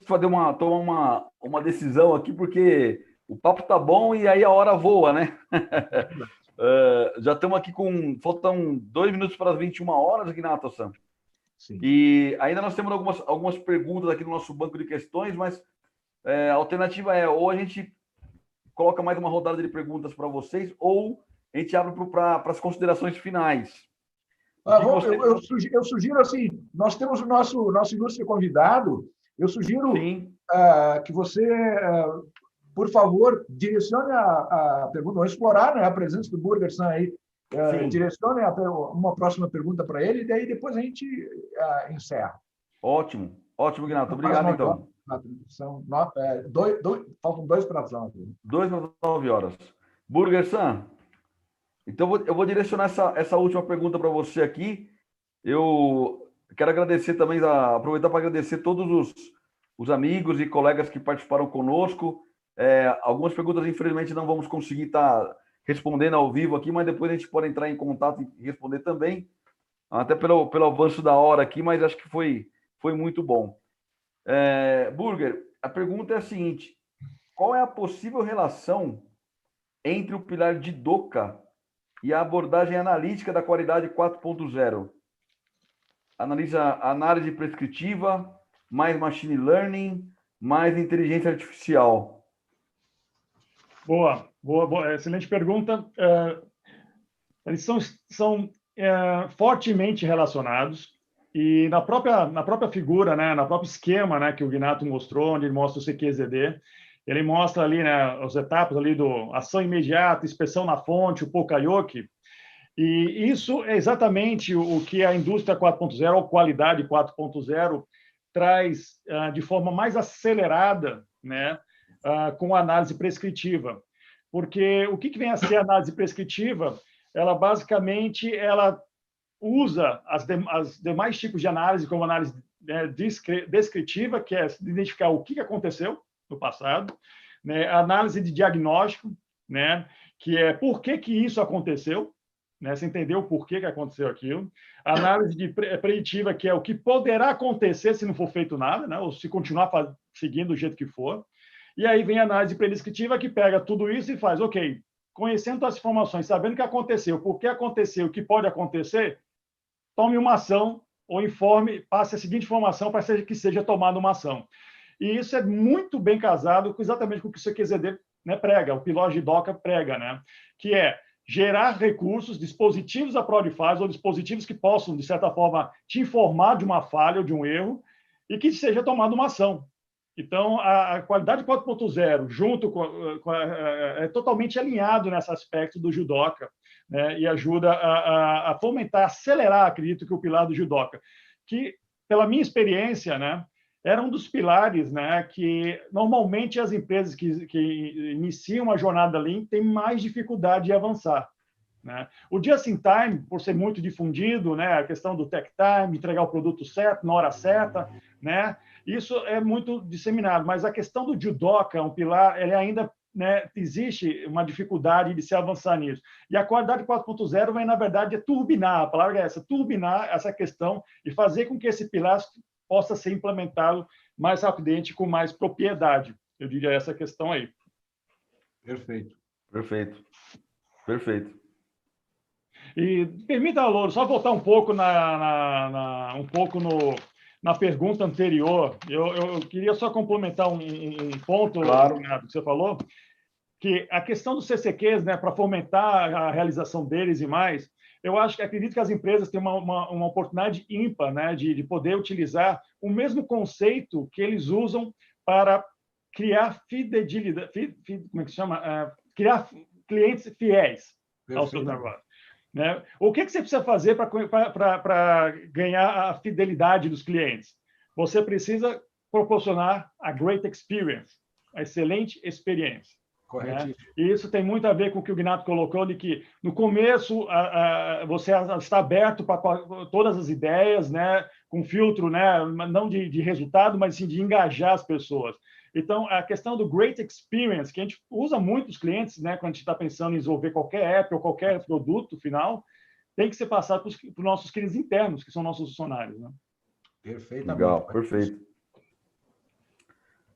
tomar uma decisão aqui, porque o papo tá bom e aí a hora voa, né? Já estamos aqui faltam 2 minutos para as 21 horas, Guinato-san. Sim. E ainda nós temos algumas perguntas aqui no nosso banco de questões, mas a alternativa é ou a gente coloca mais uma rodada de perguntas para vocês, ou a gente abre para as considerações finais. Eu sugiro assim, nós temos o nosso ilustre convidado, eu sugiro que você, por favor, direcione a pergunta, vamos explorar, né, a presença do Burger-san aí, direcione uma próxima pergunta para ele, e daí depois a gente encerra. Ótimo, Guinato, obrigado então. Faltam 2 para as 9. 2 para as 9 horas. Burger-san, então eu vou direcionar essa última pergunta para você aqui. Eu quero agradecer também, aproveitar para agradecer todos os amigos e colegas que participaram conosco. Algumas perguntas, infelizmente, não vamos conseguir estar respondendo ao vivo aqui, mas depois a gente pode entrar em contato e responder também, até pelo avanço da hora aqui, mas acho que foi muito bom. Burger, a pergunta é a seguinte: qual é a possível relação entre o pilar de Jidoka e a abordagem analítica da qualidade 4.0? Análise prescritiva, mais machine learning, mais inteligência artificial. Boa, excelente pergunta. Eles são fortemente relacionados, e na própria figura, né, na próprio esquema, né, que o Guinato mostrou, onde ele mostra o CQZD, ele mostra ali, né, as etapas ali do ação imediata, inspeção na fonte, o Pokayoke, e isso é exatamente o que a indústria 4.0, ou qualidade 4.0, traz de forma mais acelerada, né, com a análise prescritiva. Porque o que vem a ser a análise prescritiva? Ela, basicamente, usa as demais tipos de análise, como análise descritiva, que é identificar o que aconteceu no passado, né? A análise de diagnóstico, né? Que é por que isso aconteceu, né? Você entendeu o porquê que aconteceu aquilo. A análise preditiva, que é o que poderá acontecer se não for feito nada, né? Ou se continuar seguindo do jeito que for. E aí vem a análise prediscritiva, que pega tudo isso e faz, ok, conhecendo as informações, sabendo o que aconteceu, por que aconteceu, o que pode acontecer, tome uma ação ou informe, passe a seguinte informação para que seja tomada uma ação. E isso é muito bem casado exatamente com o que o CQZD, né, prega, o pilar de Jidoka prega, né, que é gerar recursos, dispositivos à prova de fase, ou dispositivos que possam, de certa forma, te informar de uma falha ou de um erro, e que seja tomada uma ação. Então, a qualidade 4.0, junto é totalmente alinhado nesse aspecto do Jidoka, né, e ajuda a fomentar, acelerar, acredito que o pilar do Jidoka, que, pela minha experiência, né, era um dos pilares, né, que normalmente as empresas que iniciam a jornada Lean têm mais dificuldade de avançar, né? O Just in Time, por ser muito difundido, né, a questão do Tech Time, entregar o produto certo, na hora certa, né, isso é muito disseminado, mas a questão do Jidoka, um pilar, ele ainda, né, existe uma dificuldade de se avançar nisso. E a qualidade 4.0 vem, na verdade, turbinar, a palavra é essa, turbinar essa questão e fazer com que esse pilar possa ser implementado mais rapidamente, com mais propriedade. Eu diria essa questão aí. Perfeito. E permita, Louro, só voltar um pouco na pergunta anterior. Eu queria só complementar um ponto, claro, que você falou, que a questão dos CCQs, né, para fomentar a realização deles e mais, acredito que as empresas têm uma oportunidade ímpar, né, de poder utilizar o mesmo conceito que eles usam para criar fidelidade, como é que se chama? Criar clientes fiéis aos seus negócios. Né? O que você precisa fazer para ganhar a fidelidade dos clientes? Você precisa proporcionar a great experience, a excelente experiência. Né? E isso tem muito a ver com o que o Gnatto colocou, de que no começo você está aberto para todas as ideias, né? Com filtro, né? Não de resultado, mas sim de engajar as pessoas. Então, a questão do great experience, que a gente usa muito os clientes, né? Quando a gente está pensando em desenvolver qualquer app ou qualquer produto final, tem que ser passado para os nossos clientes internos, que são nossos funcionários. Né? Perfeitamente. Legal, perfeito.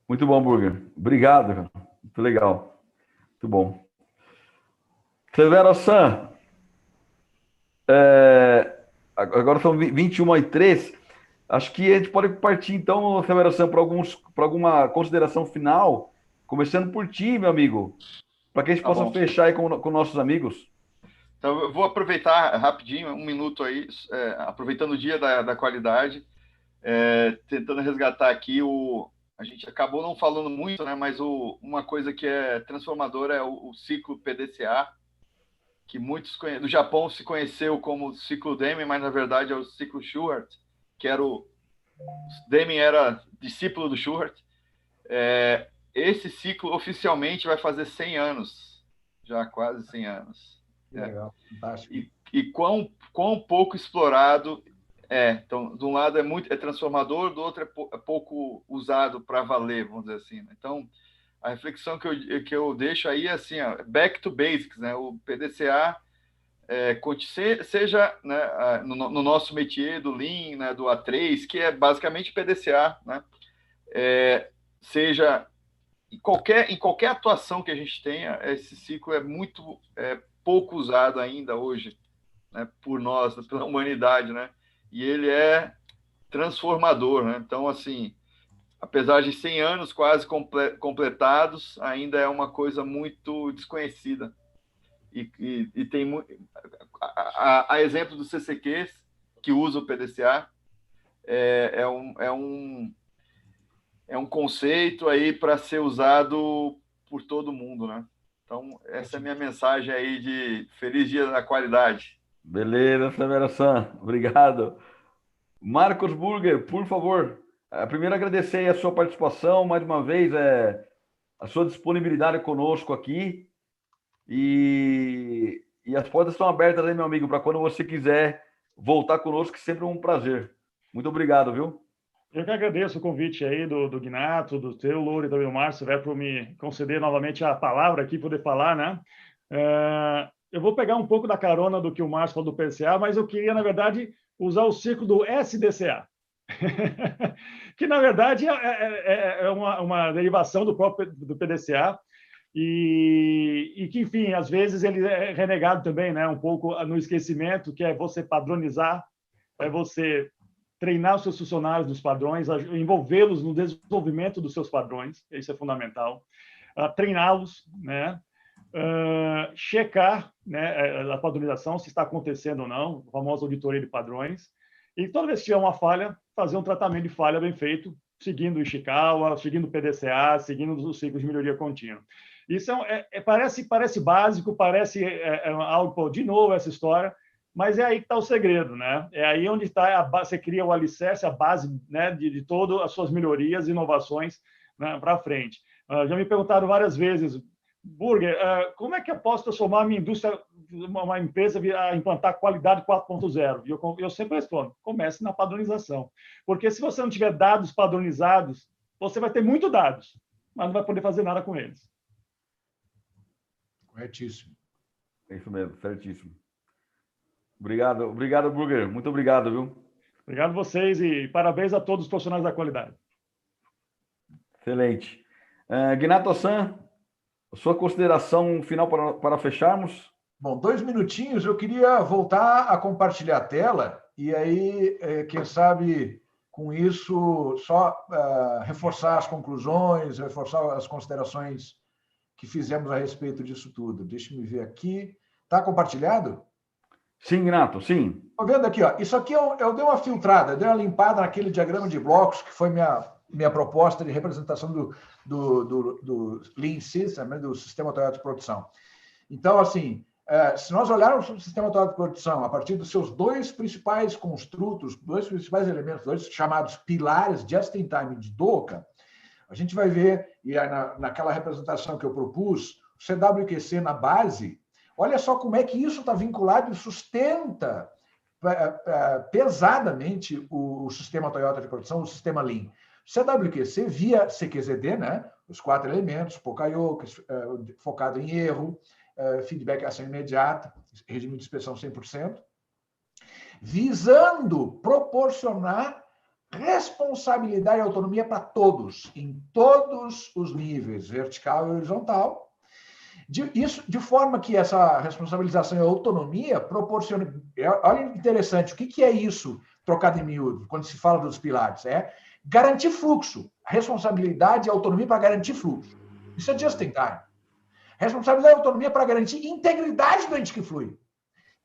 Muito bom, Burger. Obrigado. Muito legal. Muito bom. Severo San, agora são 21h03. Acho que a gente pode partir, então, Severo San, para alguma consideração final, começando por ti, meu amigo, para que a gente possa fechar aí com nossos amigos. Então, eu vou aproveitar rapidinho, 1 minuto aí, aproveitando o dia da qualidade, tentando resgatar aqui a gente acabou não falando muito, né? Mas uma coisa que é transformadora é o ciclo PDCA, que muitos no Japão se conheceu como ciclo Deming, mas na verdade é o ciclo Shewhart, que era Deming era discípulo do Shewhart. Esse ciclo oficialmente vai fazer 100 anos, já quase 100 anos. Legal, fantástico. E quão pouco explorado então, de um lado é transformador, do outro é pouco usado para valer, vamos dizer assim. Né? Então, a reflexão que eu deixo aí é assim, back to basics, né? O PDCA seja, né, no nosso métier do Lean, né, do A3, que é basicamente PDCA, né? Seja em qualquer atuação que a gente tenha, esse ciclo é muito pouco usado ainda hoje, né, por nós, pela humanidade, né? E ele é transformador, né? Então, assim, apesar de 100 anos quase completados, ainda é uma coisa muito desconhecida. E tem a exemplo dos CCQs, que usa o PDCA, é um conceito aí para ser usado por todo mundo, né? Então, essa é a minha mensagem aí de feliz dia da qualidade. Beleza, Severo San, obrigado. Marcos Burger, por favor, primeiro agradecer a sua participação, mais uma vez, a sua disponibilidade conosco aqui, e as portas estão abertas aí, meu amigo, para quando você quiser voltar conosco, que sempre é um prazer. Muito obrigado, viu? Eu que agradeço o convite aí do Gnatto, do teu, Louro e também do Márcio, por me conceder novamente a palavra aqui, poder falar, né? Eu vou pegar um pouco da carona do que o Márcio falou do PDCA, mas eu queria, na verdade, usar o ciclo do SDCA, que, na verdade, é uma derivação do próprio do PDCA, e que, enfim, às vezes ele é renegado também, né? Um pouco no esquecimento, que é você padronizar, é você treinar os seus funcionários nos padrões, envolvê-los no desenvolvimento dos seus padrões, isso é fundamental, treiná-los, né? Checar, né, a padronização, se está acontecendo ou não, a famosa auditoria de padrões, e toda vez que tiver uma falha, fazer um tratamento de falha bem feito, seguindo o Ishikawa, seguindo o PDCA, seguindo os ciclos de melhoria contínua. Isso parece básico, parece algo, de novo, essa história, mas é aí que está o segredo, né? É aí onde está você cria o alicerce, a base, né, de todas as suas melhorias e inovações, né, para frente. Já me perguntaram várias vezes, Burger, como é que eu posso transformar a minha indústria, uma empresa, a implantar qualidade 4.0? E eu sempre respondo, comece na padronização. Porque se você não tiver dados padronizados, você vai ter muitos dados, mas não vai poder fazer nada com eles. Corretíssimo. É isso mesmo, certíssimo. Obrigado, Burger. Muito obrigado, viu? Obrigado a vocês e parabéns a todos os profissionais da qualidade. Excelente. Gnatto-san, sua consideração final para fecharmos? Bom, 2 minutinhos, eu queria voltar a compartilhar a tela e aí, quem sabe, com isso, só reforçar as conclusões, reforçar as considerações que fizemos a respeito disso tudo. Deixa-me ver aqui. Está compartilhado? Sim, Gnatto, sim. Estou vendo aqui, ó. Isso aqui eu dei uma filtrada, dei uma limpada naquele diagrama de blocos, que foi minha proposta de representação do Lean System, do Sistema Atual de Produção. Então, assim, se nós olharmos o sistema atual de produção a partir dos seus dois principais construtos, dois principais elementos, dois chamados pilares just-in-time de DOCA, a gente vai ver, e naquela representação que eu propus, o CWQC na base, olha só como é que isso está vinculado e sustenta pesadamente o sistema Toyota de produção, o sistema Lean. CWQC via CQZD, né? Os 4 elementos, Pokayo, focado em erro, feedback ação imediata, regime de inspeção 100%, visando proporcionar responsabilidade e autonomia para todos, em todos os níveis, vertical e horizontal, de forma que essa responsabilização e autonomia proporciona... Olha interessante, o que é isso, trocado em miúdo, quando se fala dos pilares? É garantir fluxo, responsabilidade e autonomia para garantir fluxo. Isso é just in time. Responsabilidade e autonomia para garantir integridade do ente que flui.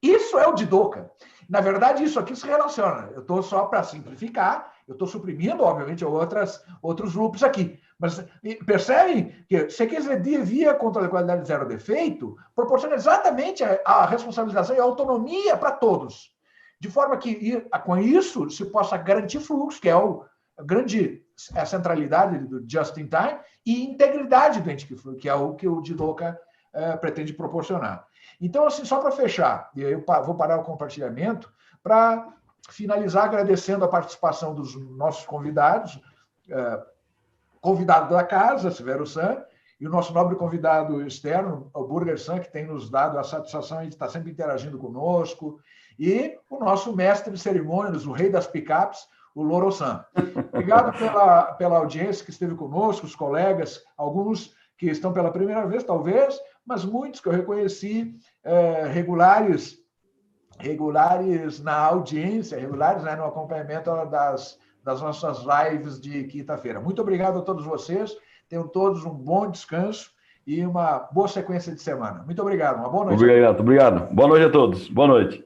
Isso é o de DOCA. Na verdade, isso aqui se relaciona. Eu estou só para simplificar, eu estou suprimindo, obviamente, outros loops aqui. Mas percebem que CQZD via controle de qualidade zero defeito proporciona exatamente a responsabilização e a autonomia para todos. De forma que, com isso, se possa garantir fluxo, que é a centralidade do just-in-time, e integridade do ente que flui, que é o que o DOCA pretende proporcionar. Então, assim, só para fechar, e aí eu vou parar o compartilhamento, para finalizar agradecendo a participação dos nossos convidados, convidado da casa, Severo San, e o nosso nobre convidado externo, o Burger San, que tem nos dado a satisfação de estar sempre interagindo conosco, e o nosso mestre de cerimônias, o rei das picapes, o Loro San. Obrigado pela audiência que esteve conosco, os colegas, alguns que estão pela primeira vez, talvez, mas muitos que eu reconheci regulares na audiência, regulares, né, no acompanhamento das nossas lives de quinta-feira. Muito obrigado a todos vocês, tenham todos um bom descanso e uma boa sequência de semana. Muito obrigado, uma boa noite. Obrigado. Boa noite a todos. Boa noite.